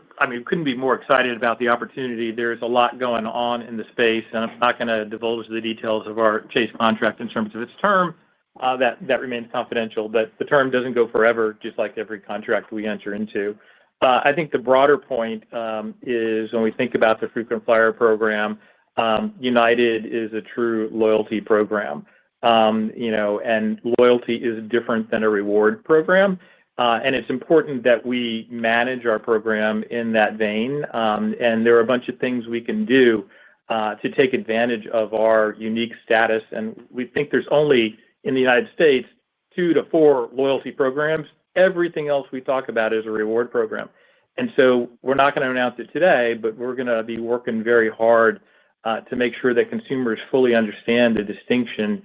couldn't be more excited about the opportunity. There's a lot going on in the space, and I'm not going to divulge the details of our Chase contract in terms of its term. That remains confidential, but the term doesn't go forever, just like every contract we enter into. I think the broader point is when we think about the frequent flyer program, United is a true loyalty program, and loyalty is different than a reward program. And it's important that we manage our program in that vein. And there are a bunch of things we can do to take advantage of our unique status. And we think there's only in the United States 2 to 4 loyalty programs. Everything else we talk about is a reward program. And so we're not going to announce it today, but we're going to be working very hard to make sure that consumers fully understand the distinction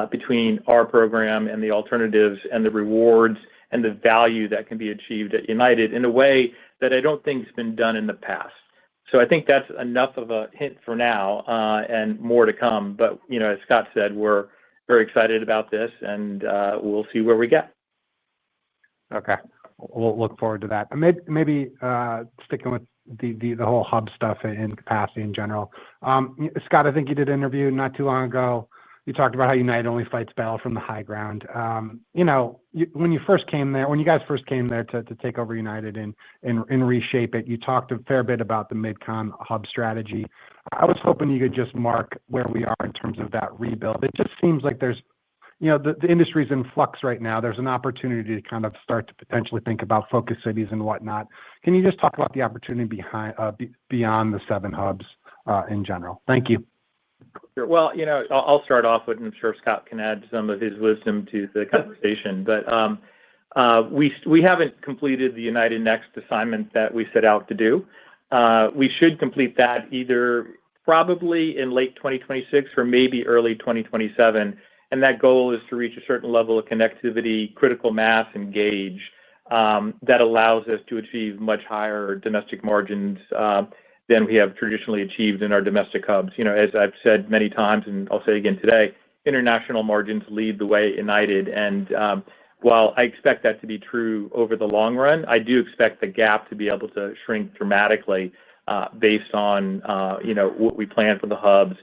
between our program and the alternatives and the rewards and the value that can be achieved at United in a way that I don't think has been done in the past. So I think that's enough of a hint for now and more to come. But, as Scott said, we're very excited about this, and we'll see where we get. Okay. We'll look forward to that. Maybe sticking with the whole hub stuff and capacity in general. Scott, I think you did an interview not too long ago. You talked about how United only fights battle from the high ground. When you guys first came there to take over United and reshape it, you talked a fair bit about the mid-con hub strategy. I was hoping you could just mark where we are in terms of that rebuild. It just seems like there's, the industry's in flux right now. There's an opportunity to kind of start to potentially think about focus cities and whatnot. Can you just talk about the opportunity beyond the 7 hubs in general? Thank you. Sure. Well, I'll start off with, and I'm sure Scott can add some of his wisdom to the conversation. But we haven't completed the United Next assignment that we set out to do. We should complete that either probably in late 2026 or maybe early 2027. And that goal is to reach a certain level of connectivity, critical mass, and gauge that allows us to achieve much higher domestic margins than we have traditionally achieved in our domestic hubs. As I've said many times, and I'll say again today, international margins lead the way at United. And while I expect that to be true over the long run, I do expect the gap to be able to shrink dramatically based on what we plan for the hubs.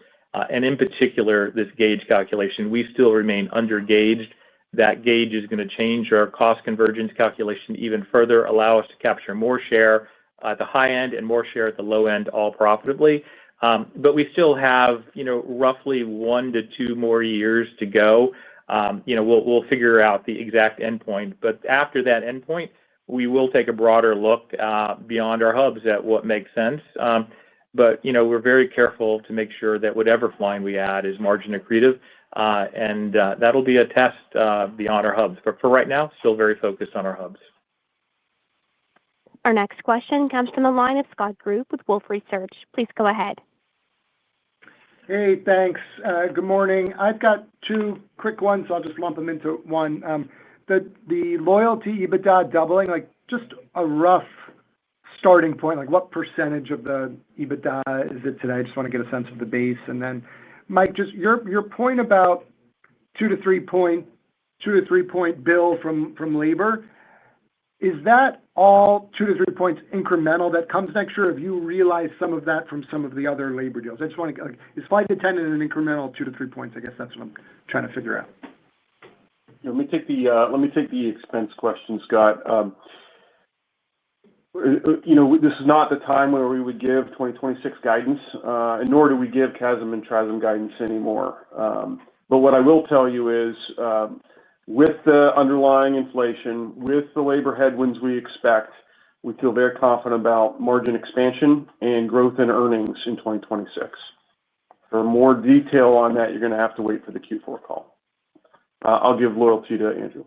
And in particular, this gauge calculation, we still remain undergauged. That gauge is going to change our cost convergence calculation even further, allow us to capture more share at the high end and more share at the low end, all profitably. But we still have, roughly 1 to 2 more years to go. We'll figure out the exact endpoint. But after that endpoint, we will take a broader look beyond our hubs at what makes sense. But, we're very careful to make sure that whatever flying we add is margin accretive. And that'll be a test beyond our hubs. But for right now, still very focused on our hubs. Our next question comes from the line of Scott Group with Wolfe Research. Please go ahead. Hey, thanks. Good morning. I've got 2 quick ones. I'll just lump them into one. The loyalty EBITDA doubling, just a rough starting point, what percentage of the EBITDA is it today? I just want to get a sense of the base. And then, Mike, just your point about 2 to 3 point bill from labor, is that all 2 to 3 points incremental that comes next year? Have you realized some of that from some of the other labor deals? I just want to is flight attendant an incremental 2 to 3 points? I guess that's what I'm trying to figure out. Let me take the expense question, Scott. This is not the time where we would give 2026 guidance, and nor do we give CASM and TRASM guidance anymore. But what I will tell you is, with the underlying inflation, with the labor headwinds we expect, we feel very confident about margin expansion and growth in earnings in 2026. For more detail on that, you're going to have to wait for the Q4 call. I'll give loyalty to Andrew.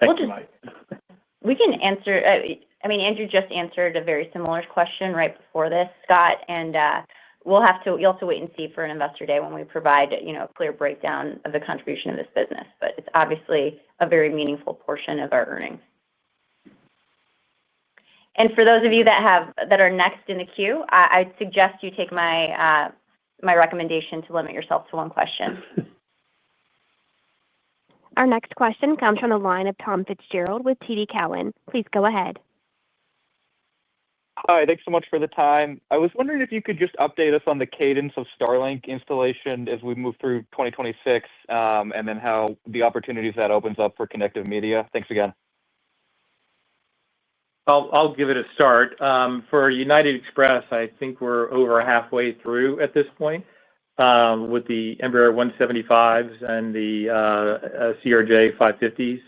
Thank you, Mike. We can answer. Andrew just answered a very similar question right before this, Scott, and you'll have to wait and see for an investor day when we provide a clear breakdown of the contribution of this business. But it's obviously a very meaningful portion of our earnings. And for those of you that are next in the queue, I'd suggest you take my recommendation to limit yourself to one question. Our next question comes from the line of Tom Fitzgerald with TD Cowen. Please go ahead. Hi, thanks so much for the time. I was wondering if you could just update us on the cadence of Starlink installation as we move through 2026, and then how the opportunities that opens up for connected media. Thanks again. I'll give it a start. For United Express, I think we're over halfway through at this point with the Embraer 175s and the CRJ 550s.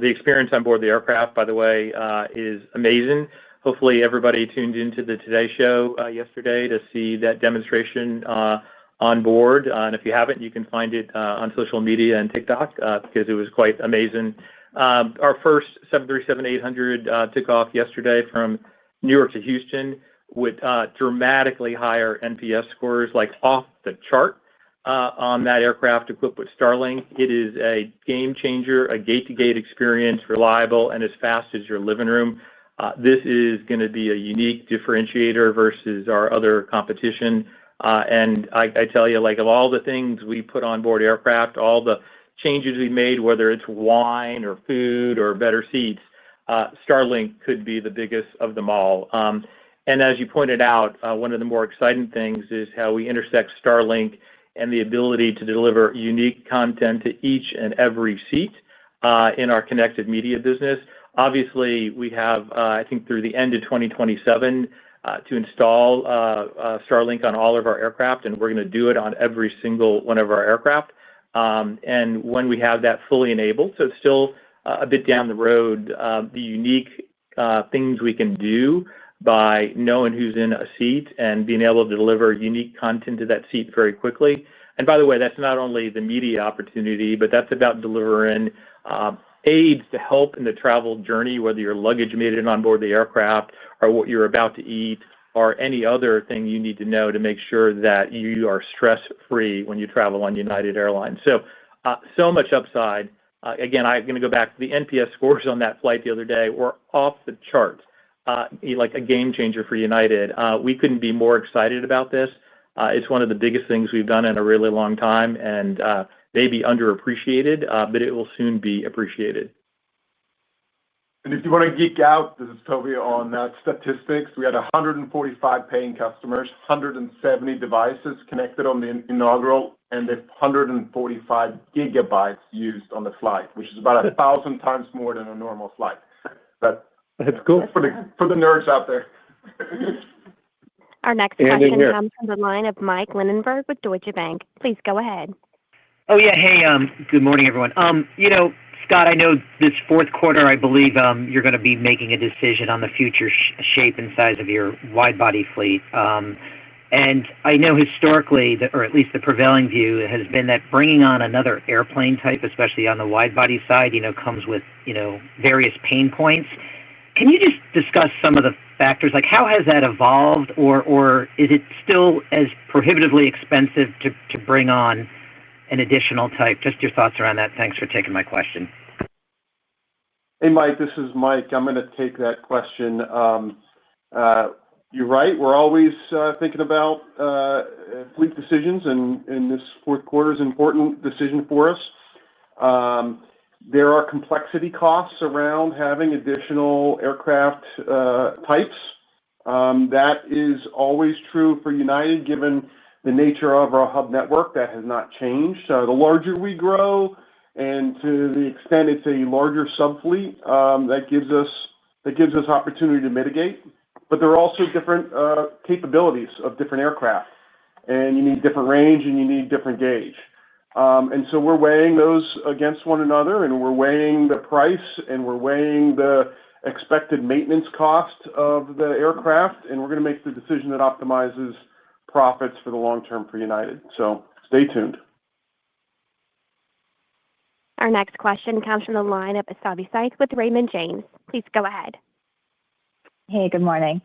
The experience on board the aircraft, by the way, is amazing. Hopefully, everybody tuned into the Today Show yesterday to see that demonstration on board. And if you haven't, you can find it on social media and TikTok because it was quite amazing. Our first 737-800 took off yesterday from New York to Houston with dramatically higher NPS scores, like off the chart on that aircraft equipped with Starlink. It is a game changer, a gate-to-gate experience, reliable, and as fast as your living room. This is going to be a unique differentiator versus our other competition. And I tell you, of all the things we put on board aircraft, all the changes we made, whether it's wine or food or better seats, Starlink could be the biggest of them all. And as you pointed out, one of the more exciting things is how we intersect Starlink and the ability to deliver unique content to each and every seat in our connected media business. Obviously, we have, I think, through the end of 2027 to install Starlink on all of our aircraft, and we're going to do it on every single one of our aircraft. And when we have that fully enabled, so it's still a bit down the road, the unique things we can do by knowing who's in a seat and being able to deliver unique content to that seat very quickly. And by the way, that's not only the media opportunity, but that's about delivering aids to help in the travel journey, whether your luggage made it on board the aircraft or what you're about to eat or any other thing you need to know to make sure that you are stress-free when you travel on United Airlines. So much upside. Again, I'm going to go back to the NPS scores on that flight the other day. We're off the charts, like a game changer for United. We couldn't be more excited about this. It's one of the biggest things we've done in a really long time and maybe underappreciated, but it will soon be appreciated. And if you want to geek out, this is Toby on that statistics. We had 145 paying customers, 170 devices connected on the inaugural, and 145 gigabytes used on the flight, which is about 1,000 times more than a normal flight. That's cool for the nerds out there. Our next question comes from the line of Mike Linenberg with Deutsche Bank. Please go ahead. Oh, yeah. Hey, good morning, everyone. Scott, I know this fourth quarter, I believe you're going to be making a decision on the future shape and size of your wide-body fleet. And I know historically, or at least the prevailing view, has been that bringing on another airplane type, especially on the wide-body side, comes with, various pain points. Can you just discuss some of the factors? Like, how has that evolved, or is it still as prohibitively expensive to bring on an additional type? Just your thoughts around that. Thanks for taking my question. Hey, Mike, this is Mike. I'm going to take that question. You're right. We're always thinking about fleet decisions, and this fourth quarter is an important decision for us. There are complexity costs around having additional aircraft types. That is always true for United, given the nature of our hub network. That has not changed. The larger we grow, and to the extent it's a larger subfleet, that gives us that gives us opportunity to mitigate. But there are also different capabilities of different aircraft, and you need different range and you need different gauge. And so we're weighing those against one another, and we're weighing the price, and we're weighing the expected maintenance cost of the aircraft, and we're going to make the decision that optimizes profits for the long term for United. So stay tuned. Our next question comes from the line of Savi Syth with Raymond James. Please go ahead. Hey, good morning.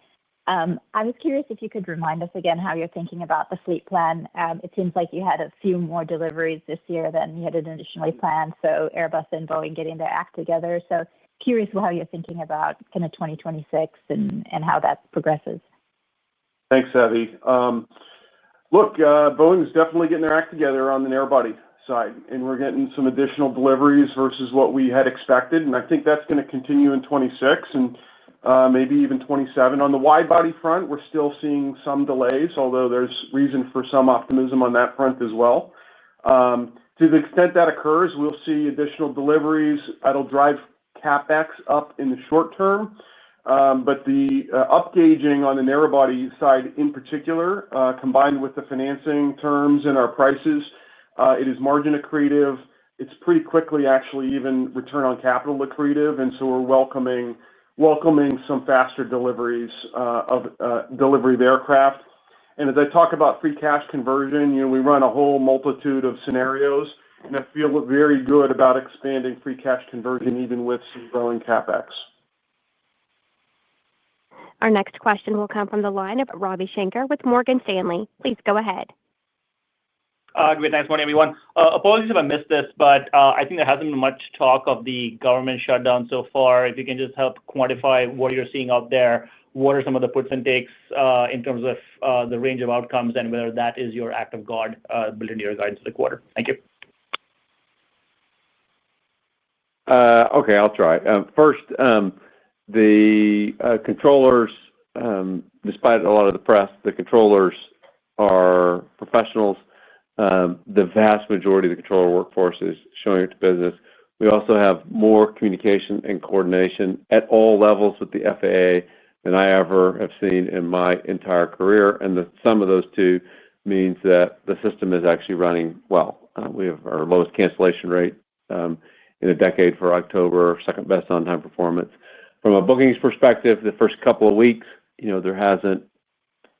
I was curious if you could remind us again how you're thinking about the fleet plan. It seems like you had a few more deliveries this year than you had initially planned, so Airbus and Boeing getting their act together. So curious how you're thinking about kind of 2026 and how that progresses. Thanks, Savi. Look, Boeing's definitely getting their act together on the narrow-body side, and we're getting some additional deliveries versus what we had expected, and I think that's going to continue in 26 and maybe even 27. On the wide-body front, we're still seeing some delays, although there's reason for some optimism on that front as well. To the extent that occurs, we'll see additional deliveries. That'll drive CapEx up in the short term, but the upgauging on the narrow-body side in particular, combined with the financing terms and our prices, it is margin accretive. It's pretty quickly, actually, even return on capital accretive, and so we're welcoming some faster deliveries of delivery of aircraft. And as I talk about free cash conversion, we run a whole multitude of scenarios, and I feel very good about expanding free cash conversion even with some growing CapEx. Our next question will come from the line of Ravi Shanker with Morgan Stanley. Please go ahead. Good nice morning, everyone. Apologies if I missed this, but I think there hasn't been much talk of the government shutdown so far. If you can just help quantify what you're seeing out there, what are some of the puts and takes in terms of the range of outcomes and whether that is your act of God built into your guidance for the quarter. Thank you. Okay, I'll try. First, the controllers, despite a lot of the press, the controllers are professionals. The vast majority of the controller workforce is showing up to business. We also have more communication and coordination at all levels with the FAA than I ever have seen in my entire career. And the sum of those two means that the system is actually running well. We have our lowest cancellation rate in a decade for October, second best on-time performance. From a bookings perspective, the first couple of weeks, there hasn't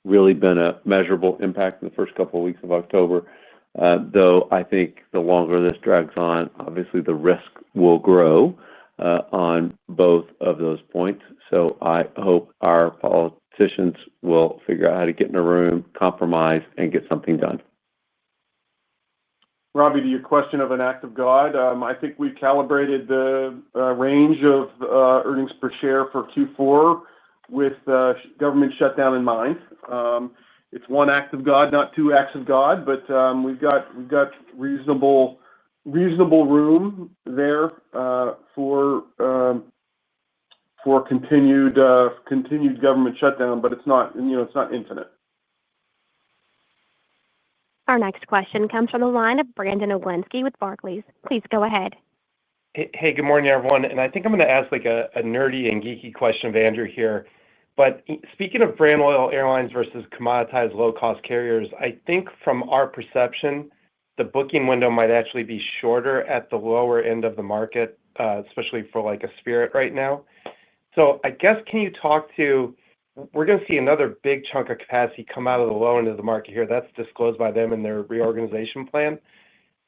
really been a measurable impact in the first couple of weeks of October. Though I think the longer this drags on, obviously the risk will grow on both of those points. So I hope our politicians will figure out how to get in a room, compromise, and get something done. Robbie, to your question of an act of God, I think we calibrated the range of earnings per share for Q4 with government shutdown in mind. It's one act of God, not two acts of God, but we've got reasonable room there for continued government shutdown, but it's not infinite. Our next question comes from the line of Brandon Oglenski with Barclays. Please go ahead. Hey, good morning, everyone. And I think I'm going to ask like a nerdy and geeky question of Andrew here. But speaking of brand loyal airlines versus commoditized low-cost carriers, I think from our perception, the booking window might actually be shorter at the lower end of the market, especially for like a Spirit right now. So I guess, can you talk to, we're going to see another big chunk of capacity come out of the low end of the market here. That's disclosed by them in their reorganization plan.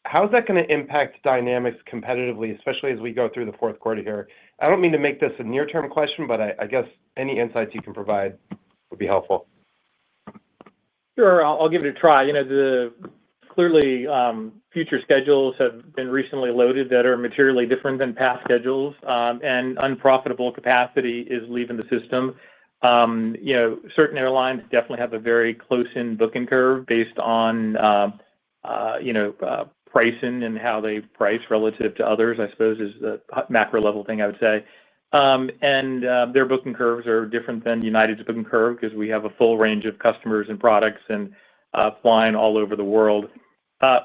How's that going to impact dynamics competitively, especially as we go through the fourth quarter here? I don't mean to make this a near-term question, but I guess any insights you can provide would be helpful. Sure, I'll give it a try. Clearly, future schedules have been recently loaded that are materially different than past schedules, and unprofitable capacity is leaving the system. Certain airlines definitely have a very close-in booking curve based on, pricing and how they price relative to others, I suppose, is the macro level thing I would say. And their booking curves are different than United's booking curve because we have a full range of customers and products and flying all over the world.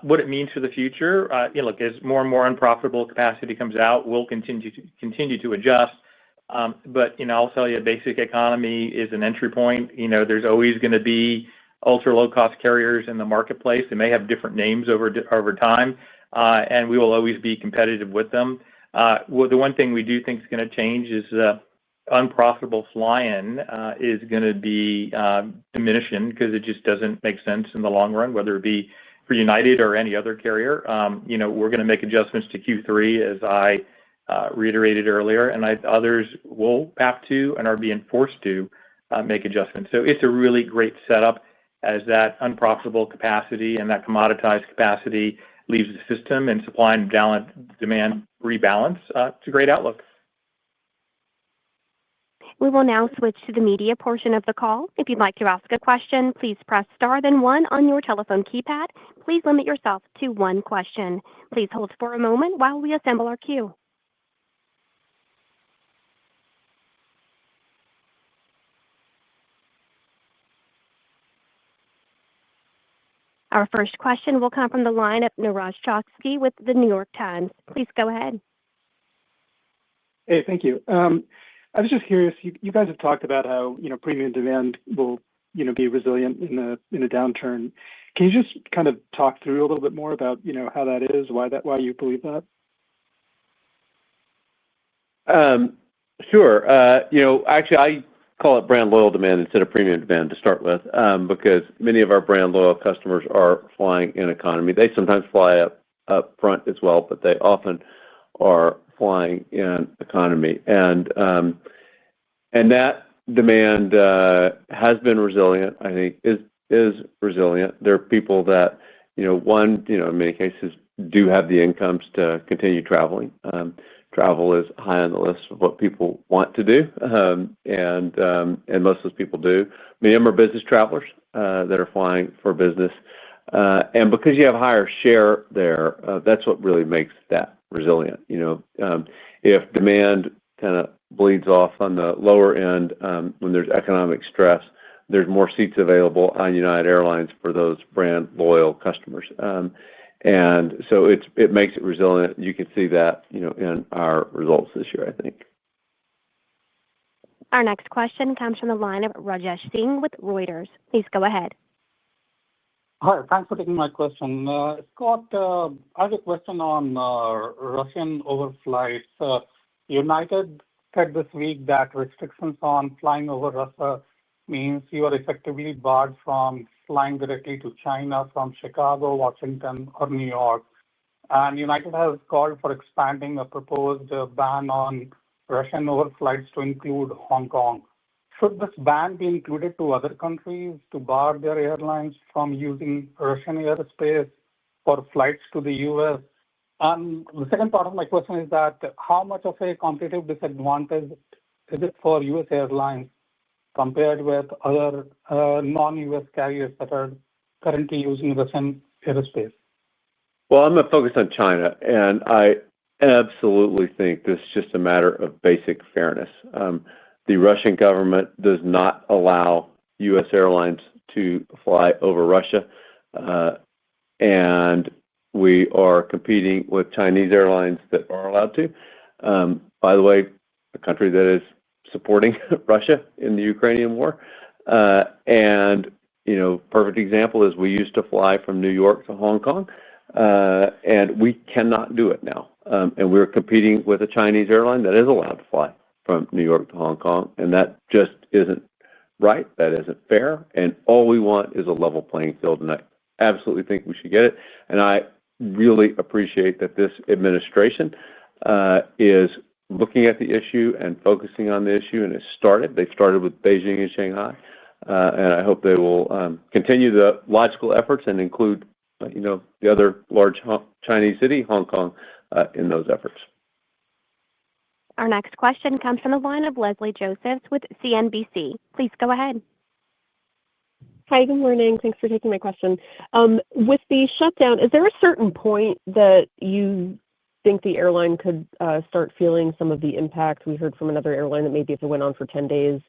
What it means for the future, look, as more and more unprofitable capacity comes out, we'll continue to adjust. I'll tell you, basic economy is an entry point. There's always going to be ultra low-cost carriers in the marketplace. They may have different names over time, and we will always be competitive with them. The one thing we do think is going to change is unprofitable flying is going to be diminishing because it just doesn't make sense in the long run, whether it be for United or any other carrier. We're going to make adjustments to Q3, as I reiterated earlier, and others will have to and are being forced to make adjustments. It's a really great setup as that unprofitable capacity and that commoditized capacity leaves the system and supply and demand rebalance. It's a great outlook. We will now switch to the media portion of the call. If you'd like to ask a question, please press star then one on your telephone keypad. Please limit yourself to one question. Please hold for a moment while we assemble our queue. Our first question will come from the line of Niraj Chokshi with The New York Times. Please go ahead. Hey, thank you. I was just curious, you guys have talked about how premium demand will be resilient in a downturn. Can you just kind of talk through a little bit more about how that is, why you believe that? Sure. Actually, I call it brand loyal demand instead of premium demand to start with, because many of our brand loyal customers are flying in economy. They sometimes fly up front as well, but they often are flying in economy, and that demand has been resilient. I think is resilient. There are people that in many cases do have the incomes to continue traveling. Travel is high on the list of what people want to do, and most of those people do. Many of them are business travelers that are flying for business, and because you have higher share there, that's what really makes that resilient. If demand kind of bleeds off on the lower end when there's economic stress, there's more seats available on United Airlines for those brand loyal customers. And so it makes it resilient. You can see that in our results this year, I think. Our next question comes from the line of Rajesh Singh with Reuters. Please go ahead. Hi, thanks for taking my question. Scott, I have a question on Russian overflights. United said this week that restrictions on flying over Russia means you are effectively barred from flying directly to China from Chicago, Washington, or New York. And United has called for expanding a proposed ban on Russian overflights to include Hong Kong. Should this ban be included to other countries to bar their airlines from using Russian airspace for flights to the U.S.? And the second part of my question is that how much of a competitive disadvantage is it for U.S. airlines compared with other non-U.S. carriers that are currently using Russian airspace? Well, I'm going to focus on China, and I absolutely think this is just a matter of basic fairness. The Russian government does not allow U.S. airlines to fly over Russia, and we are competing with Chinese airlines that are allowed to. By the way, a country that is supporting Russia in the Ukrainian war. And perfect example is we used to fly from New York to Hong Kong, and we cannot do it now. And we're competing with a Chinese airline that is allowed to fly from New York to Hong Kong, and that just isn't right. That isn't fair. And all we want is a level playing field, and I absolutely think we should get it. And I really appreciate that this administration is looking at the issue and focusing on the issue, and they've started with Beijing and Shanghai, and I hope they will continue the logical efforts and include the other large Chinese city, Hong Kong, in those efforts. Our next question comes from the line of Leslie Josephs with CNBC. Please go ahead. Hi, good morning. Thanks for taking my question. With the shutdown, is there a certain point that you think the airline could start feeling some of the impact? We heard from another airline that maybe if it went on for 10 days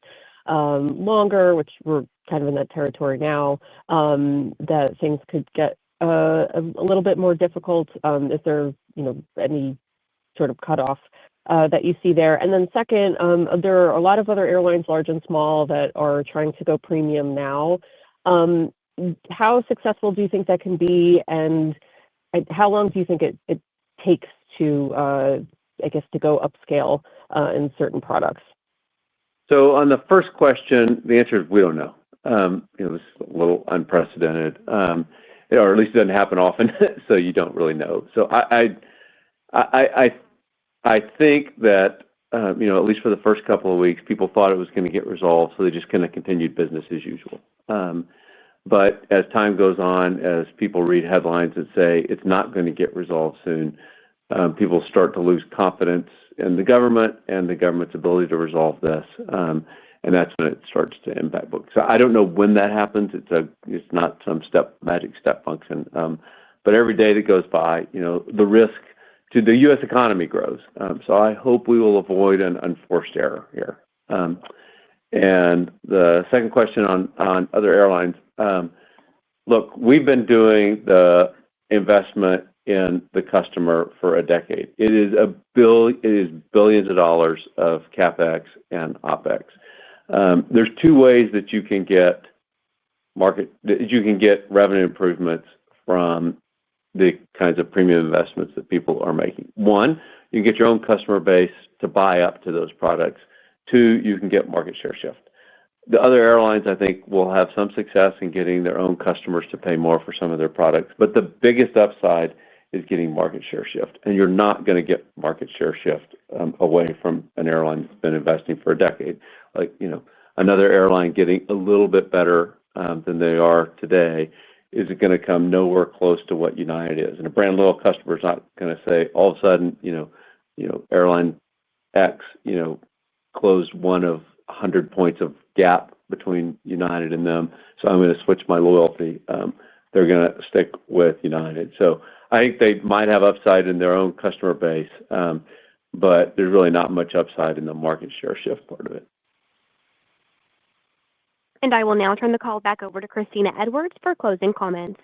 longer, which we're kind of in that territory now, that things could get a little bit more difficult. Is there any sort of cutoff that you see there? And then second, there are a lot of other airlines, large and small, that are trying to go premium now. How successful do you think that can be, and how long do you think it takes to, I guess, to go upscale in certain products? So on the first question, the answer is we don't know. It's a little unprecedented, or at least it doesn't happen often, so you don't really know. So I think that at least for the first couple of weeks, people thought it was going to get resolved, so they just kind of continued business as usual. But as time goes on, as people read headlines that say it's not going to get resolved soon, people start to lose confidence in the government and the government's ability to resolve this. And that's when it starts to impact books. So I don't know when that happens. It's not some magic step function. But every day that goes by, the risk to the U.S. economy grows. So I hope we will avoid an unforced error here. And the second question on other airlines, look, we've been doing the investment in the customer for a decade. It is billions of dollars of CapEx and OpEx. There's two ways that you can get revenue improvements from the kinds of premium investments that people are making. One, you can get your own customer base to buy up to those products. Two, you can get market share shift. The other airlines, I think, will have some success in getting their own customers to pay more for some of their products. But the biggest upside is getting market share shift. And you're not going to get market share shift away from an airline that's been investing for a decade. Like, another airline getting a little bit better than they are today is going to come nowhere close to what United is. And a brand loyal customer is not going to say all of a sudden, airline X, closed one of 100 points of gap between United and them. So I'm going to switch my loyalty. They're going to stick with United. So I think they might have upside in their own customer base, but there's really not much upside in the market share shift part of it. And I will now turn the call back over to Christina Edwards for closing comments.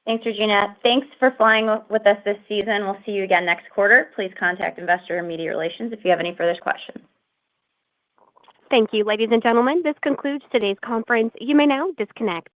Thanks, Regina. Thanks for flying with us this season. We'll see you again next quarter. Please contact Investor and Media Relations if you have any further questions. Thank you, ladies and gentlemen. This concludes today's conference. You may now disconnect.